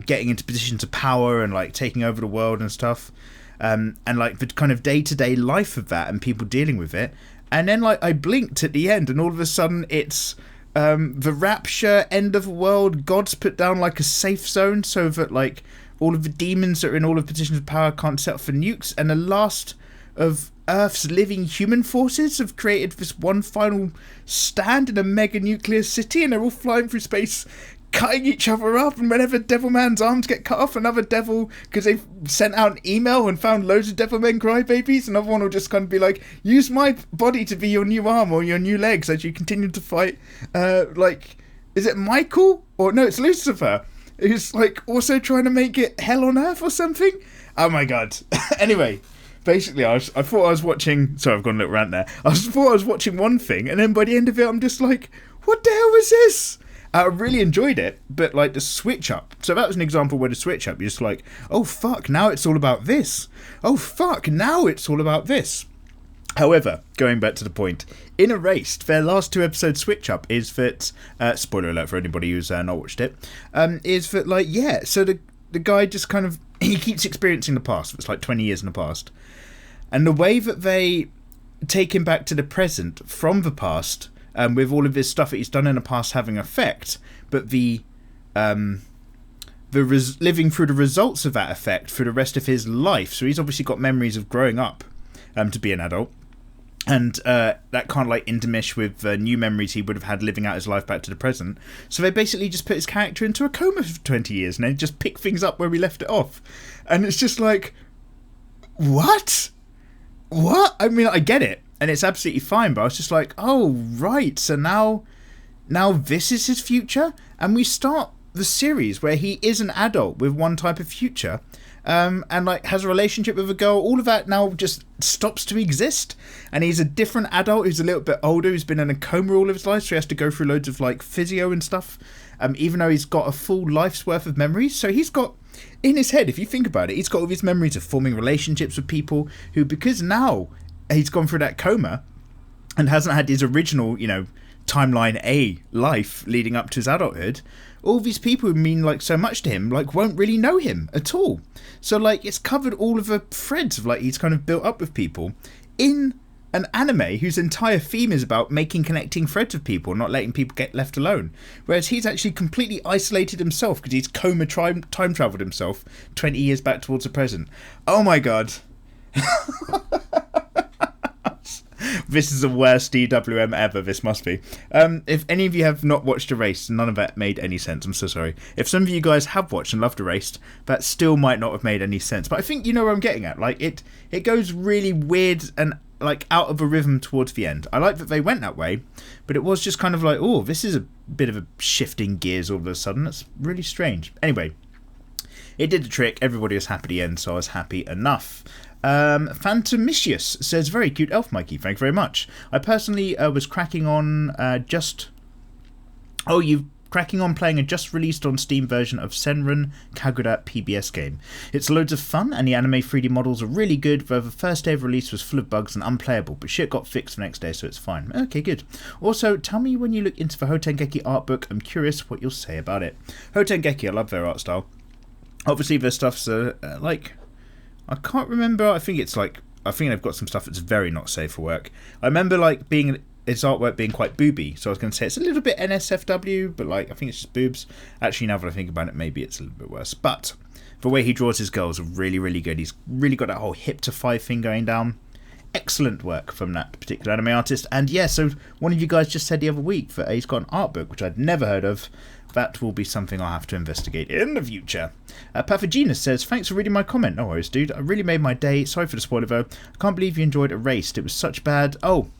getting into positions of power and like taking over the world and stuff, and like the kind of day-to-day life of that and people dealing with it, and then like I blinked at the end and all of a sudden it's the rapture, end of the world, God's put down like a safe zone so that like all of the demons that are in all of the positions of power can't set up for nukes, and the last of Earth's living human forces have created this one final stand in a mega nuclear city, and they're all flying through space, cutting each other up, and whenever Devilman's arms get cut off, another devil, because they've sent out an email and found loads of Devilmen Crybabies, another one will just kind of be like, use my body to be your new arm or your new legs as you continue to fight, like, is it Michael? Or no, it's Lucifer, who's like also trying to make it hell on earth or something. Oh my god. Anyway, basically I thought I was watching, sorry, I've gone a little rant there. I thought I was watching one thing, and then by the end of it I'm just like, what the hell was this? I really enjoyed it, but like the switch up, so that was an example where the switch up, you're just like, oh fuck, now it's all about this. Oh fuck, now it's all about this. However, going back to the point, in Erased, their last 2 episodes switch up is that, spoiler alert for anybody who's not watched it, is that, like, yeah, so the guy just kind of, he keeps experiencing the past, it's like 20 years in the past, and the way that they take him back to the present from the past, with all of this stuff that he's done in the past having effect, but living through the results of that effect for the rest of his life, so he's obviously got memories of growing up to be an adult, and that can't like intermesh with new memories he would have had living out his life back to the present. So they basically just put his character into a coma for 20 years and then just pick things up where we left it off. And it's just like, what? I mean, I get it, and it's absolutely fine, but I was just like, oh, right, so now this is his future? And we start the series where he is an adult with one type of future, and like has a relationship with a girl. All of that now just stops to exist, and he's a different adult who's a little bit older, who's been in a coma all of his life, so he has to go through loads of like physio and stuff, even though he's got a full life's worth of memories. So he's got in his head, if you think about it, he's got all his memories of forming relationships with people who, because now he's gone through that coma and hasn't had his original, you know, timeline A life leading up to his adulthood, all these people who mean like so much to him like won't really know him at all. So like it's covered all of the threads of like he's kind of built up with people in an anime whose entire theme is about making connecting threads with people, not letting people get left alone, whereas he's actually completely isolated himself because he's coma time traveled himself 20 years back towards the present. Oh my god. This is the worst DWM ever, this must be. If any of you have not watched Erased, none of that made any sense, I'm so sorry. If some of you guys have watched and loved Erased, that still might not have made any sense. But I think you know where I'm getting at. Like, it goes really weird and, like, out of a rhythm towards the end. I like that they went that way, but it was just kind of like, oh, this is a bit of a shifting gears all of a sudden. That's really strange. Anyway, it did the trick. Everybody was happy at the end, so I was happy enough. Phantomicius says, very cute elf, Mikey, thank you very much. I personally was cracking on cracking on playing a just released on Steam version of Senran Kagura PBS game. It's loads of fun and the anime 3D models are really good, though the first day of release was full of bugs and unplayable, but shit got fixed the next day, so it's fine. Okay, good. Also, tell me when you look into the Hotengeki art book, I'm curious what you'll say about it. Hotengeki, I love their art style. Obviously their stuff's like, I can't remember. I think they've got some stuff that's very not safe for work. I remember like its artwork being quite booby, so I was going to say it's a little bit NSFW, but like I think it's just boobs. Actually, now that I think about it, maybe it's a little bit worse. But the way he draws his girls are really, really good. He's really got that whole hip to thigh thing going down. Excellent work from that particular anime artist. And yeah, so one of you guys just said the other week that he's got an art book, which I'd never heard of. That will be something I'll have to investigate in the future. Pathogenus says, thanks for reading my comment. No worries, dude. I really made my day. Sorry for the spoiler, though. I can't believe you enjoyed Erased. It was such bad... Oh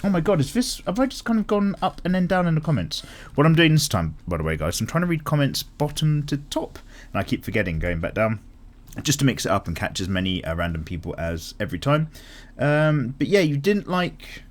my god, have I just kind of gone up and then down in the comments? What I'm doing this time, by the way, guys, I'm trying to read comments bottom to top. And I keep forgetting, going back down. Just to mix it up and catch as many random people as every time. But yeah, you didn't like...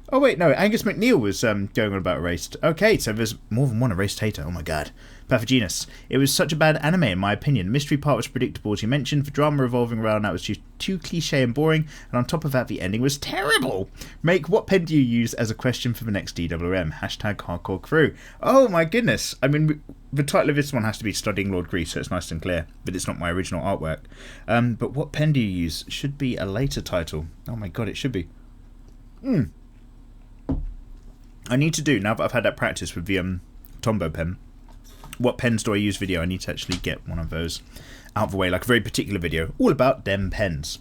Oh wait, no, Angus McNeil was going on about Erased. Okay, so there's more than one Erased hater. Oh my god. Pathogenus. It was such a bad anime in my opinion. The mystery part was predictable as you mentioned. The drama revolving around that was just too cliche and boring. And on top of that, the ending was terrible. Make what pen do you use as a question for the next DWM? Hashtag hardcore crew. Oh my goodness. I mean, the title of this one has to be Studying Lord Gris, so it's nice and clear. But it's not my original artwork. But what pen do you use? Should be a later title. Oh my god, it should be. I need to do, now that I've had that practice with the Tombow pen, what pens do I use video? I need to actually get one of those out of the way, like a very particular video, all about dem pens.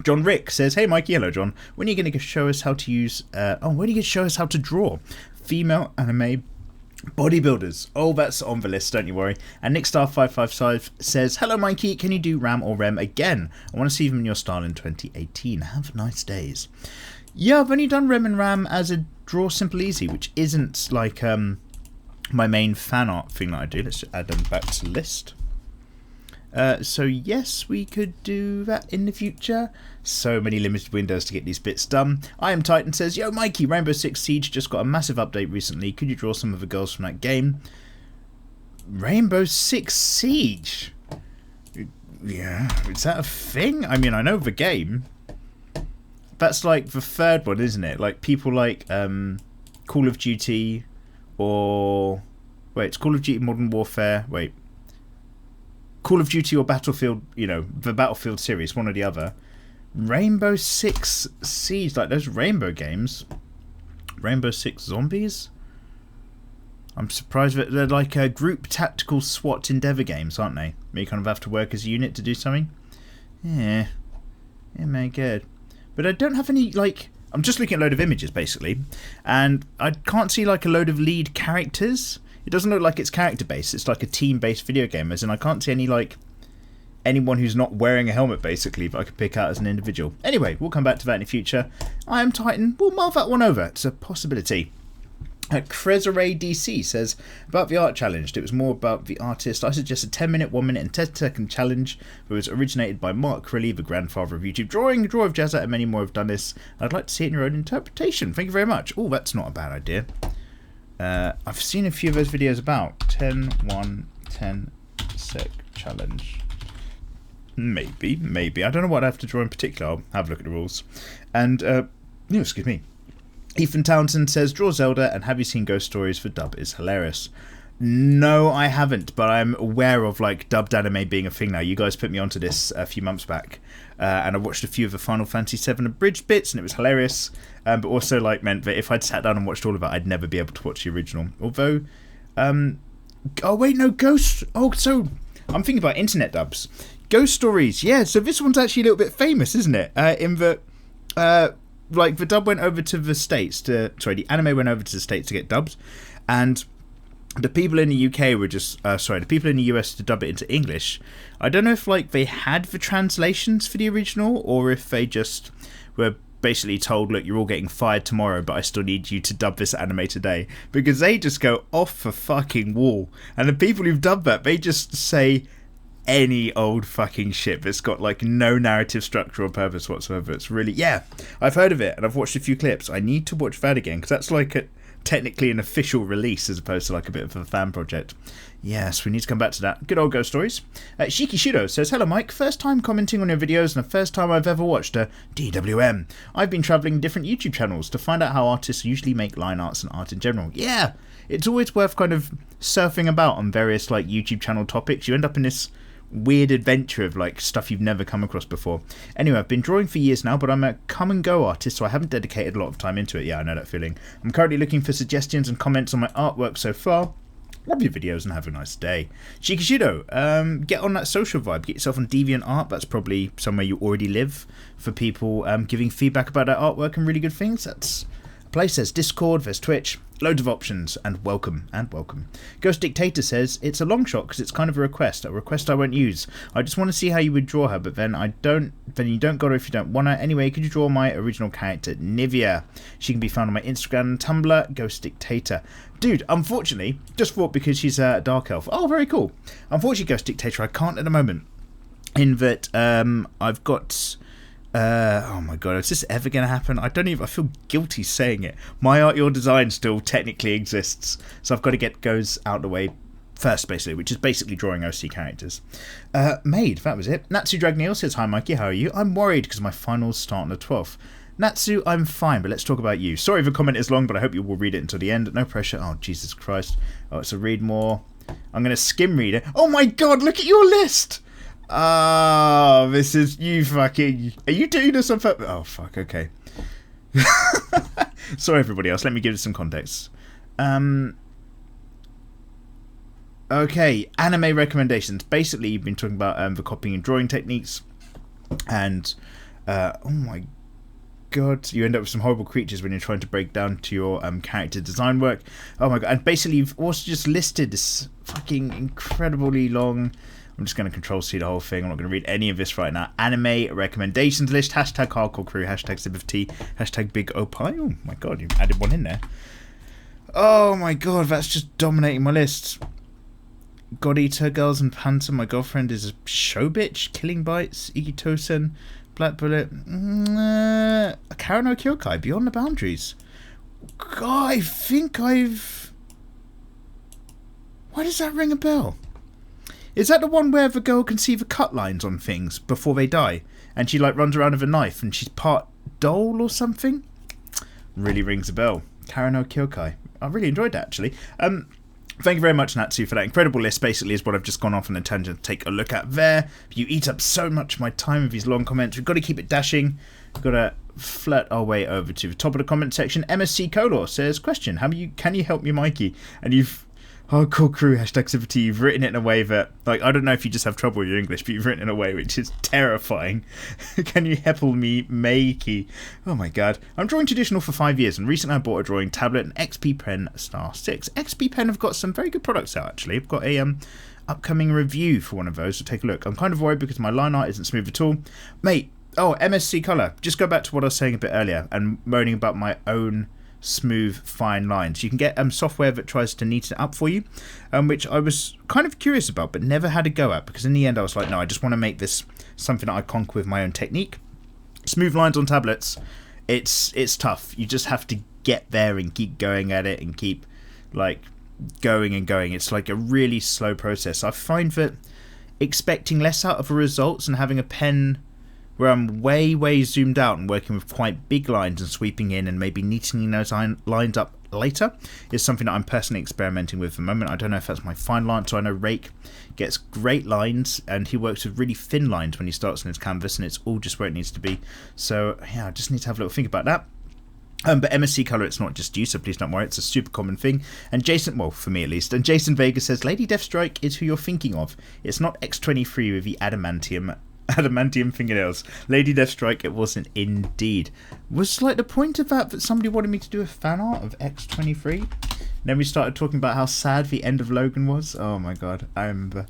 John Rick says, hey Mikey, hello John, when are you going to show us how to use, when are you going to show us how to draw female anime bodybuilders? Oh, that's on the list, don't you worry. And Nickstar555 says, hello Mikey, can you do Ram or Rem again? I want to see them in your style in 2018. Have nice days. Yeah, I've only done Rem and Ram as a Draw Simple Easy, which isn't like my main fan art thing that I do. Let's just add them back to the list. So yes, we could do that in the future. So many limited windows to get these bits done. I Am Titan says, yo Mikey, Rainbow Six Siege just got a massive update recently. Could you draw some of the girls from that game? Rainbow Six Siege? Yeah, is that a thing? I mean, I know the game. That's like the third one, isn't it? Like people like Call of Duty or... Wait, it's Call of Duty Modern Warfare. Wait. Call of Duty or Battlefield, you know, the Battlefield series, one or the other. Rainbow Six Siege, like those Rainbow games. Rainbow Six Zombies? I'm surprised that they're like group tactical SWAT endeavour games, aren't they? Where you kind of have to work as a unit to do something. Yeah. Yeah, man, good. But I don't have any, like... I'm just looking at a load of images, basically. And I can't see, like, a load of lead characters. It doesn't look like it's character-based. It's like a team-based video game. As in, I can't see any, like... anyone who's not wearing a helmet, basically, that I could pick out as an individual. Anyway, we'll come back to that in the future. I Am Titan. We'll mull that one over. It's a possibility. Cresare DC says, about the art challenge, it was more about the artist. I suggested 10-minute, 1-minute and 10-second challenge that was originated by Mark Crilly, the grandfather of YouTube drawing. Draw with Jazza and many more have done this. I'd like to see it in your own interpretation. Thank you very much. Oh, that's not a bad idea. I've seen a few of those videos about 10-1-10-sec challenge. Maybe. I don't know what I have to draw in particular. I'll have a look at the rules. And, excuse me. Ethan Townsend says, draw Zelda and have you seen Ghost Stories for dub is hilarious. No, I haven't, but I'm aware of like dubbed anime being a thing now. You guys put me onto this a few months back, and I watched a few of the Final Fantasy VII abridged bits, and it was hilarious. But also like meant that if I'd sat down and watched all of it, I'd never be able to watch the original. Although, oh wait, no, Ghost. Oh, so I'm thinking about internet dubs. Ghost Stories, yeah. So this one's actually a little bit famous, isn't it? In the like the dub went over to the States the anime went over to the States to get dubbed, and the people in the UK were just the people in the US to dub it into English. I don't know if like they had the translations for the original or if they just were basically told, look, you're all getting fired tomorrow, but I still need you to dub this anime today, because they just go off the fucking wall. And the people who've dubbed that, they just say any old fucking shit that's got like no narrative structure or purpose whatsoever. It's really, yeah, I've heard of it and I've watched a few clips. I need to watch that again, because that's like technically an official release as opposed to like a bit of a fan project. Yes, we need to come back to that. Good old Ghost Stories. Shiki Shudo says, hello Mike, first time commenting on your videos and the first time I've ever watched a DWM. I've been travelling different YouTube channels to find out how artists usually make line arts and art in general. Yeah, it's always worth kind of surfing about on various like YouTube channel topics. You end up in this weird adventure of like stuff you've never come across before. Anyway, I've been drawing for years now, but I'm a come and go artist, so I haven't dedicated a lot of time into it. Yeah, I know that feeling. I'm currently looking for suggestions and comments on my artwork so far. Love your videos and have a nice day. Shikishido, get on that social vibe. Get yourself on DeviantArt. That's probably somewhere you already live for people giving feedback about that artwork and really good things. That's a place. There's Discord, there's Twitch, loads of options, and welcome. Ghost Dictator says, it's a long shot because it's kind of a request I won't use. I just want to see how you would draw her, but then you don't got her if you don't want her. Anyway, could you draw my original character, Nivea? She can be found on my Instagram and Tumblr, Ghost Dictator. Dude, unfortunately, just thought because she's a dark elf. Oh, very cool. Unfortunately, Ghost Dictator, I can't at the moment. In that, I've got... oh my god, is this ever going to happen? I feel guilty saying it. My Art Your Design still technically exists, so I've got to get goes out of the way first, basically, which is basically drawing OC characters. Made, that was it. Natsu Dragneel says, hi Mikey, how are you? I'm worried because my finals start on the 12th. Natsu, I'm fine, but let's talk about you. Sorry if the comment is long, but I hope you will read it until the end. No pressure. Oh, Jesus Christ. Oh, it's a read more. I'm going to skim read it. Oh my god, look at your list! Oh, this is you fucking... Are you doing this on purpose? Oh, fuck, okay. Sorry, everybody else. Let me give it some context. Okay, anime recommendations. Basically, you've been talking about the copying and drawing techniques. And, oh my god, you end up with some horrible creatures when you're trying to break down to your character design work. Oh my god, and basically you've also just listed this fucking incredibly long... I'm just going to Control-C the whole thing. I'm not going to read any of this right now. Anime recommendations list. Hashtag hardcore crew. Hashtag sip of tea. Hashtag big opie. Oh my god, you added one in there. Oh my god, that's just dominating my list. God Eater, Girls and Panther. My girlfriend is a show bitch. Killing Bites. Iggy Tosen. Black Bullet. Karen Kyokai. Beyond the Boundaries. God, I think I've... Why does that ring a bell? Is that the one where the girl can see the cut lines on things before they die? And she like runs around with a knife and she's part doll or something? Really rings a bell. Karen Kyokai. I really enjoyed that actually. Thank you very much, Natsu, for that incredible list. Basically is what I've just gone off on a tangent to take a look at there. You eat up so much of my time with these long comments. We've got to keep it dashing. We've got to flirt our way over to the top of the comment section. MSC Color says, question, can you help me, Mikey? And you've... Hardcore crew, hashtag sympathy. You've written it in a way that, like, I don't know if you just have trouble with your English, but you've written it in a way which is terrifying. Can you help me, Mikey? Oh my god. I'm drawing traditional for 5 years, and recently I bought a drawing tablet and XP Pen Star 6. XP Pen have got some very good products out, actually. I've got a upcoming review for one of those, so take a look. I'm kind of worried because my line art isn't smooth at all. Mate, MSC Colour. Just go back to what I was saying a bit earlier, and moaning about my own smooth, fine lines. You can get software that tries to neaten it up for you, which I was kind of curious about, but never had a go at, because in the end I was like, no, I just want to make this something that I conquer with my own technique. Smooth lines on tablets, it's tough. You just have to get there and keep going at it and keep like going and going. It's like a really slow process. I find that expecting less out of the results and having a pen where I'm way zoomed out and working with quite big lines and sweeping in and maybe neatening those lines up later is something that I'm personally experimenting with at the moment. I don't know if that's my fine line. So I know Rake gets great lines and he works with really thin lines when he starts on his canvas, and it's all just where it needs to be. So yeah, I just need to have a little think about that. But MSC colour, it's not just you, so please don't worry, it's a super common thing. And Jason, well, for me at least, and Jason Vega says, Lady Deathstrike is who you're thinking of. It's not X23 with the adamantium fingernails. Lady Deathstrike, it wasn't indeed. Was like the point of that somebody wanted me to do a fan art of X23? And then we started talking about how sad the end of Logan was. Oh my god, I remember.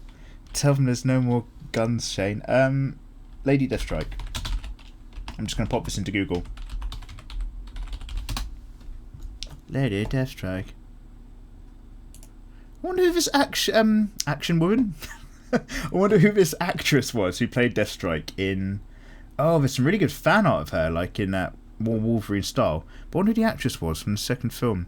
Tell them there's no more guns, Shane. Lady Deathstrike. I'm just going to pop this into Google. Lady Deathstrike. I wonder who this action woman. I wonder who this actress was who played Deathstrike in. Oh, there's some really good fan art of her, like in that more Wolverine style. But I wonder who the actress was from the second film.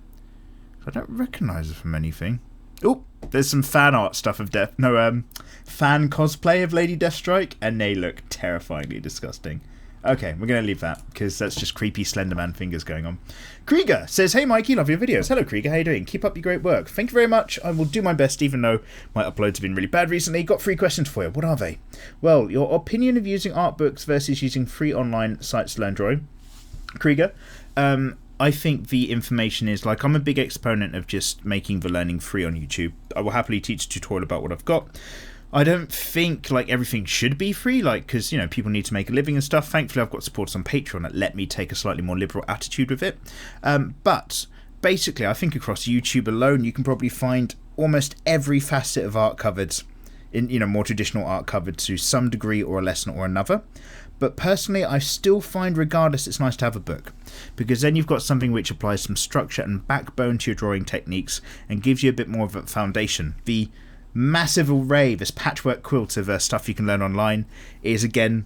I don't recognise her from anything. Oh, there's some fan art stuff of fan cosplay of Lady Deathstrike, and they look terrifyingly disgusting. Okay, we're going to leave that, because that's just creepy Slenderman fingers going on. Krieger says, hey Mikey, love your videos. Hello Krieger, how you doing? Keep up your great work. Thank you very much. I will do my best, even though my uploads have been really bad recently. Got 3 questions for you. What are they? Well, your opinion of using art books versus using free online sites to learn drawing. Krieger, I think the information is, like, I'm a big exponent of just making the learning free on YouTube. I will happily teach a tutorial about what I've got. I don't think, like, everything should be free, like, because, you know, people need to make a living and stuff. Thankfully, I've got supporters on Patreon that let me take a slightly more liberal attitude with it. But basically, I think across YouTube alone, you can probably find almost every facet of art covered in, you know, more traditional art covered to some degree or a lesson or another. But personally, I still find, regardless, it's nice to have a book, because then you've got something which applies some structure and backbone to your drawing techniques and gives you a bit more of a foundation. The massive array, this patchwork quilt of stuff you can learn online is, again,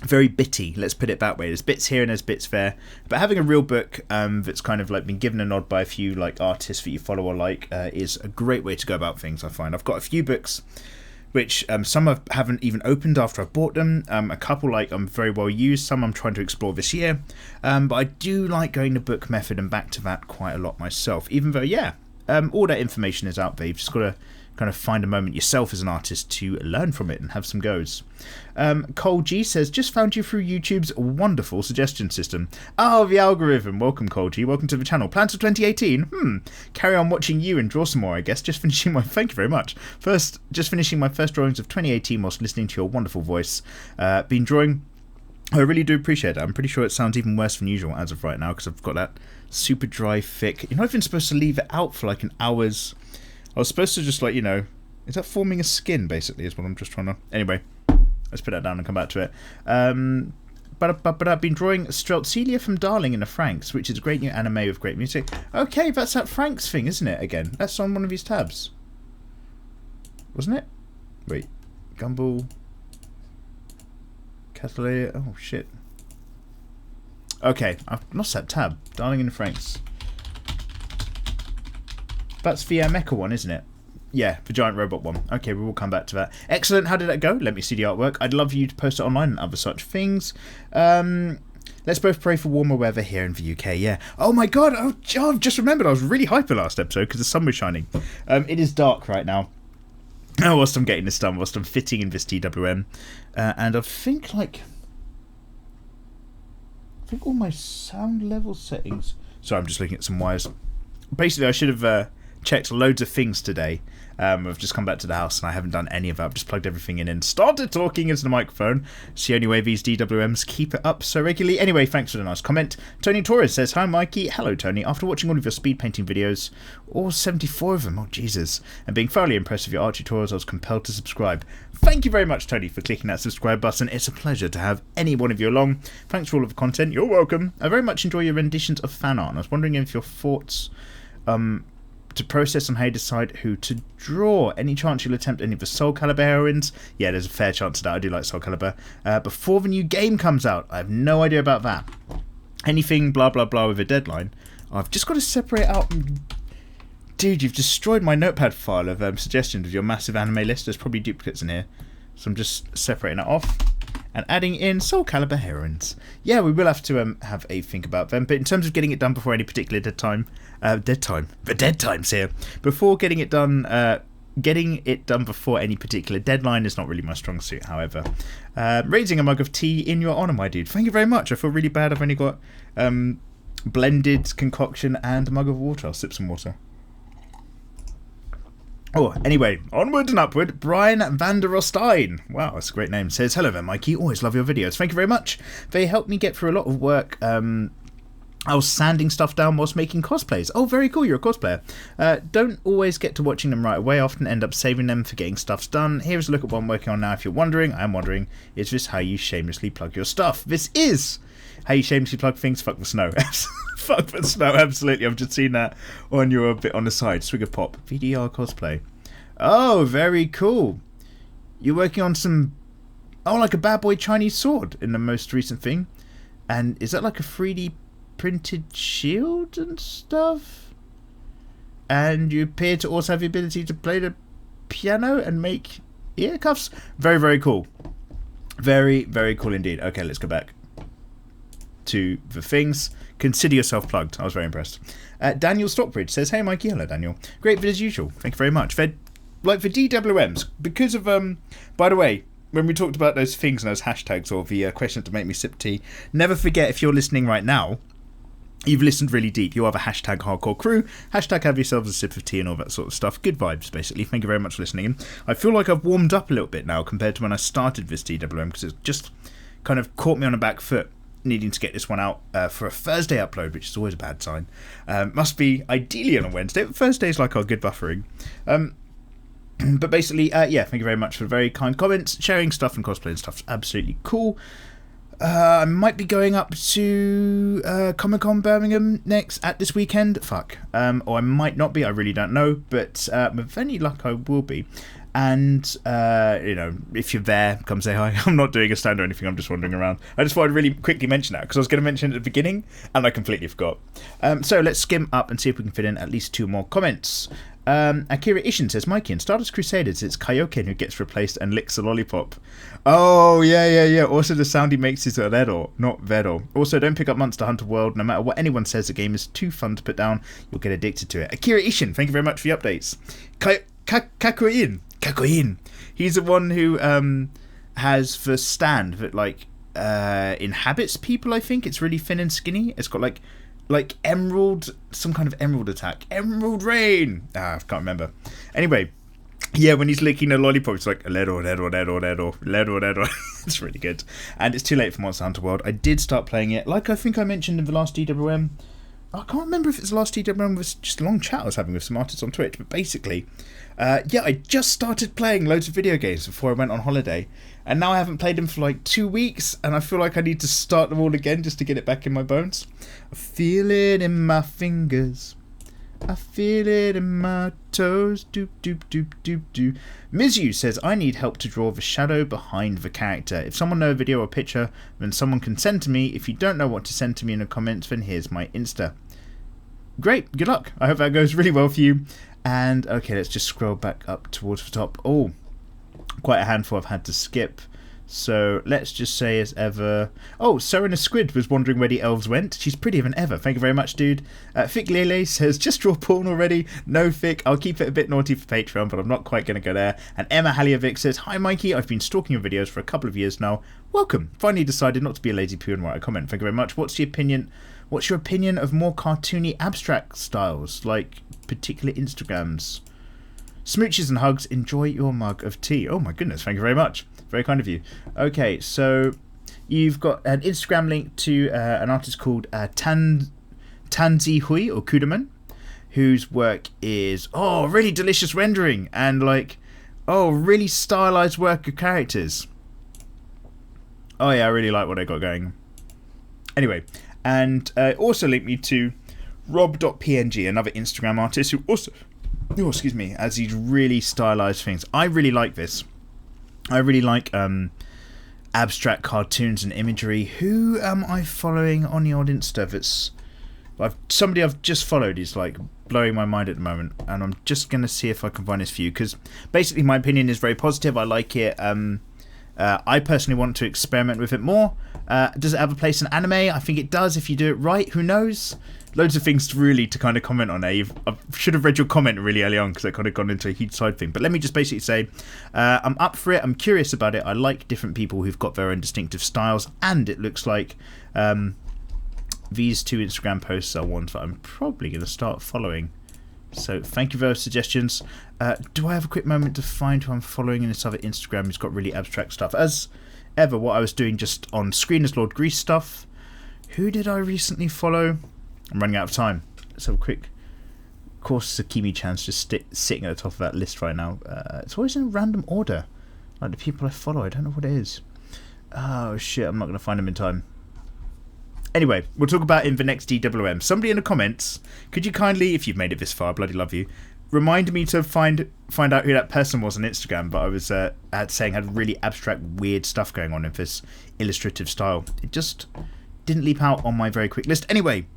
very bitty, let's put it that way. There's bits here and there's bits there, but having a real book that's kind of like been given a nod by a few like artists that you follow or like is a great way to go about things. I find I've got a few books which some I haven't even opened after I bought them, a couple like very well used, some I'm trying to explore this year, but I do like going the book method and back to that quite a lot myself, even though all that information is out there. You've just got to kind of find a moment yourself as an artist to learn from it and have some goes. Cole G says, just found you through YouTube's wonderful suggestion system. Oh, the algorithm. Welcome, Cole G. Welcome to the channel. Plans for 2018? Carry on watching you and draw some more, I guess. Just finishing my... Thank you very much. Just finishing my first drawings of 2018 whilst listening to your wonderful voice. Been drawing... I really do appreciate it. I'm pretty sure it sounds even worse than usual as of right now, because I've got that super dry, thick... You're not even supposed to leave it out for like an hour's... I was supposed to just, like, you know... Is that forming a skin, basically, is what I'm just trying to... Anyway, let's put that down and come back to it. But I've been drawing Streltzelia from Darling in the Franks, which is a great new anime with great music. Okay, that's that Franks thing, isn't it, again? That's on one of these tabs. Wasn't it? Wait. Gumball... Catalea... Oh, shit. Okay, I've lost that tab. Darling in the Franks. That's the mecha one, isn't it? Yeah, the giant robot one. Okay, we will come back to that. Excellent. How did that go? Let me see the artwork. I'd love you to post it online and other such things. Let's both pray for warmer weather here in the UK. Yeah. Oh my god. Oh, I've just remembered. I was really hyper last episode because the sun was shining. It is dark right now. Whilst I'm getting this done, whilst I'm fitting in this TWM. And I think all my sound level settings... Sorry, I'm just looking at some wires. Basically, I should have... checked loads of things today. I've just come back to the house and I haven't done any of it. I've just plugged everything in and started talking into the microphone. It's the only way these DWMs keep it up so regularly. Anyway, thanks for the nice comment. Tony Torres says, hi Mikey. Hello Tony. After watching all of your speed painting videos, all 74 of them, oh Jesus, and being thoroughly impressed with your art tutorials, I was compelled to subscribe. Thank you very much Tony for clicking that subscribe button. It's a pleasure to have any one of you along. Thanks for all of the content. You're welcome. I very much enjoy your renditions of fan art and I was wondering if your thoughts to process on how you decide who to draw. Any chance you'll attempt any of the Soul Calibur heroines? Yeah, there's a fair chance of that. I do like Soul Calibur. Before the new game comes out. I have no idea about that. Anything blah blah blah with a deadline. I've just got to separate out. Dude, you've destroyed my notepad file of suggestions of your massive anime list. There's probably duplicates in here. So I'm just separating it off. And adding in Soul Calibur heroines. Yeah, we will have to have a think about them. But in terms of getting it done before any particular dead time's here. Before getting it done before any particular deadline is not really my strong suit, however. Raising a mug of tea in your honour, my dude. Thank you very much. I feel really bad. I've only got blended concoction and a mug of water. I'll sip some water. Oh, anyway, onward and upward. Brian Vanderostein, wow, that's a great name, says, hello there, Mikey. Always love your videos. Thank you very much. They helped me get through a lot of work. I was sanding stuff down whilst making cosplays. Oh, very cool, you're a cosplayer. Don't always get to watching them right away. I often end up saving them for getting stuffs done. Here's a look at what I'm working on now. If you're wondering, I am wondering, is this how you shamelessly plug your stuff? This is how you shamelessly plug things. Fuck the snow. Fuck the snow, absolutely. I've just seen that on your bit on the side. Swig of pop. VDR cosplay. Oh, very cool. You're working on some... Oh, like a bad boy Chinese sword in the most recent thing. And is that like a 3D printed shield and stuff? And you appear to also have the ability to play the piano and make ear cuffs. Very, very cool. Very, very cool indeed. Okay, let's go back to the things. Consider yourself plugged. I was very impressed. Daniel Stockbridge says, hey Mikey. Hello Daniel. Great vid as usual. Thank you very much. Like for DWMs, because of by the way, when we talked about those things and those hashtags or the question to make me sip tea, never forget, if you're listening right now, you've listened really deep. You have a hashtag hardcore crew, hashtag have yourselves a sip of tea and all that sort of stuff. Good vibes, basically. Thank you very much for listening. And I feel like I've warmed up a little bit now compared to when I started this DWM, because it's just kind of caught me on the back foot, needing to get this one out for a Thursday upload, which is always a bad sign. Must be ideally on a Wednesday, but Thursday's like our good buffering. But basically, yeah, thank you very much for very kind comments. Sharing stuff and cosplay and stuff's absolutely cool. I might be going up to Comic-Con Birmingham at this weekend. Fuck. Or I might not be, I really don't know. But with any luck, I will be. And, you know, if you're there, come say hi. I'm not doing a stand or anything, I'm just wandering around. I just thought I'd really quickly mention that, because I was going to mention it at the beginning, and I completely forgot. So let's skim up and see if we can fit in at least 2 more comments. Akira Ishin says, Mikey, in Stardust Crusaders, it's Kaioken who gets replaced and licks a lollipop. Oh, yeah. Also, the sound he makes is Rero, not Vero. Also, don't pick up Monster Hunter World. No matter what anyone says, the game is too fun to put down. You'll get addicted to it. Akira Ishin, thank you very much for the updates. Kakoin. He's the one who has the stand that, like, inhabits people, I think. It's really thin and skinny. It's got, like emerald, some kind of emerald attack. Emerald rain. I can't remember. Anyway, yeah, when he's licking a lollipop, it's like Lero. It's really good. And it's too late for Monster Hunter World. I did start playing it, like I think I mentioned in the last DWM. I can't remember if it's the last DWM was just a long chat I was having with some artists on Twitch, but basically, yeah, I just started playing loads of video games before I went on holiday, and now I haven't played them for like 2 weeks, and I feel like I need to start them all again just to get it back in my bones. I feel it in my fingers. I feel it in my toes. Doop, doop, doop, doop, doop. Mizu says, I need help to draw the shadow behind the character. If someone knows a video or picture, then someone can send to me. If you don't know what to send to me in the comments, then here's my Insta. Great, good luck. I hope that goes really well for you. And okay, let's just scroll back up towards the top. Oh, quite a handful I've had to skip. So let's just say as ever. Oh, Serena Squid was wondering where the elves went. She's prettier than ever. Thank you very much, dude. Fick Lele says, just draw porn already. No, Fick. I'll keep it a bit naughty for Patreon, but I'm not quite going to go there. And Emma Haliovic says, hi, Mikey. I've been stalking your videos for a couple of years now. Welcome. Finally decided not to be a lazy poo and write a comment. Thank you very much. What's the opinion? What's your opinion of more cartoony abstract styles, like particular Instagrams? Smooches and hugs. Enjoy your mug of tea. Oh my goodness, thank you very much. Very kind of you. Okay, so you've got an Instagram link to an artist called Tanzi Hui or Kudaman, whose work is really delicious rendering and like really stylized work of characters. Oh yeah, I really like what I got going. Anyway, and also linked me to rob.png, another Instagram artist who also has these really stylized things. I really like this. I really like abstract cartoons and imagery. Who am I following on the old Insta? Somebody I've just followed is like blowing my mind at the moment, and I'm just going to see if I can find this for you, because basically my opinion is very positive. I like it. I personally want to experiment with it more. Does it have a place in anime? I think it does if you do it right. Who knows? Loads of things really to kind of comment on there. I should have read your comment really early on because I kind of gone into a huge side thing. But let me just basically say I'm up for it. I'm curious about it. I like different people who've got their own distinctive styles. And it looks like these two Instagram posts are ones that I'm probably going to start following. So thank you for those suggestions. Do I have a quick moment to find who I'm following in this other Instagram who's got really abstract stuff? As ever, what I was doing just on screen is Lord Gris stuff. Who did I recently follow? I'm running out of time. Let's have a quick... Of course, Sakimi-chan's just sitting at the top of that list right now. It's always in a random order. Like the people I follow, I don't know what it is. Oh shit, I'm not going to find them in time. Anyway, we'll talk about it in the next DWM. Somebody in the comments, could you kindly, if you've made it this far, I bloody love you, remind me to find out who that person was on Instagram, but I was saying had really abstract, weird stuff going on in this illustrative style. It just didn't leap out on my very quick list. Anyway,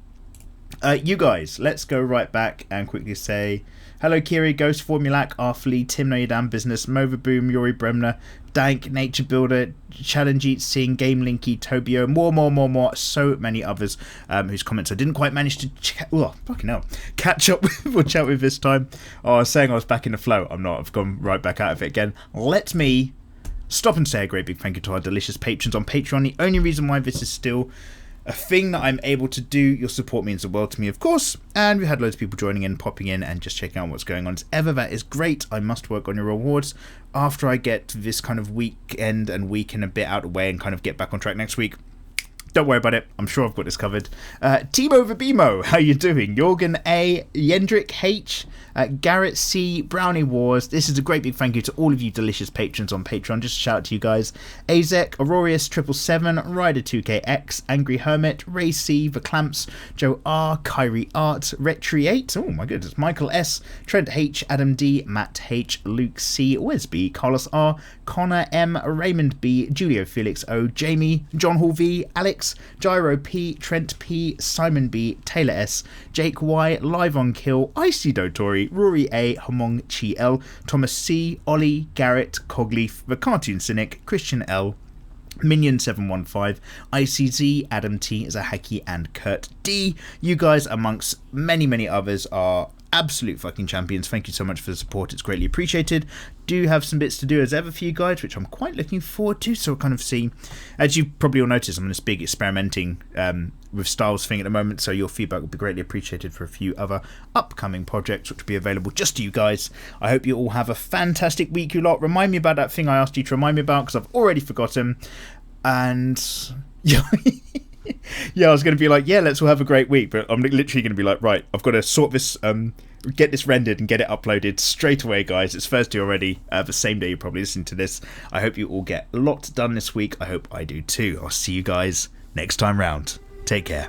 you guys, let's go right back and quickly say hello, Kiri, Ghost, Formulac, Arfley, Tim No Your Damn Business, Movaboom, Yuri Bremner, Dank, Nature Builder, Challenge Singh, Game Linky, Tobio, more, so many others whose comments I didn't quite manage to catch up with or chat with this time. Oh, I was saying I was back in the flow. I'm not. I've gone right back out of it again. Let me stop and say a great big thank you to our delicious patrons on Patreon. The only reason why this is still a thing that I'm able to do, your support means the world to me, of course, and we've had loads of people joining in, popping in, and just checking out what's going on. As ever, that is great. I must work on your rewards after I get this kind of weekend and week and a bit out of the way and kind of get back on track next week. Don't worry about it. I'm sure I've got this covered. Timo Verbimo, how you doing? Jorgen A, Yendrick H, Garrett C, Brownie Wars. This is a great big thank you to all of you delicious patrons on Patreon. Just a shout out to you guys. Azek, Aurorius 777, Ryder2KX, Angry Hermit, Ray C, The Clamps, Joe R, Kyrie Art, Retriate, oh my goodness, Michael S, Trent H, Adam D, Matt H, Luke C, Wesby, Carlos R, Connor M, Raymond B, Julio Felix O, Jamie, John Hall V, Alex, Gyro P, Trent P, Simon B, Taylor S, Jake Y, Live on Kill, Icy Dotori, Rory A, Hamong Chi L, Thomas C, Ollie, Garrett, Cogleaf, The Cartoon Cynic, Christian L, Minion715, ICZ, Adam T, Zahaki, and Kurt D. You guys, amongst many others, are absolute fucking champions. Thank you so much for the support. It's greatly appreciated. Do have some bits to do as ever for you guys, which I'm quite looking forward to. So I'll kind of see, as you probably all noticed, I'm in this big experimenting with styles thing at the moment, so your feedback will be greatly appreciated for a few other upcoming projects which will be available just to you guys. I hope you all have a fantastic week, you lot. Remind me about that thing I asked you to remind me about, because I've already forgotten. And yeah, I was going to be like, yeah, let's all have a great week, but I'm literally going to be like, right, I've got to sort this, get this rendered and get it uploaded straight away, guys. It's Thursday already, the same day you're probably listening to this. I hope you all get a lot done this week. I hope I do too. I'll see you guys next time round. Take care.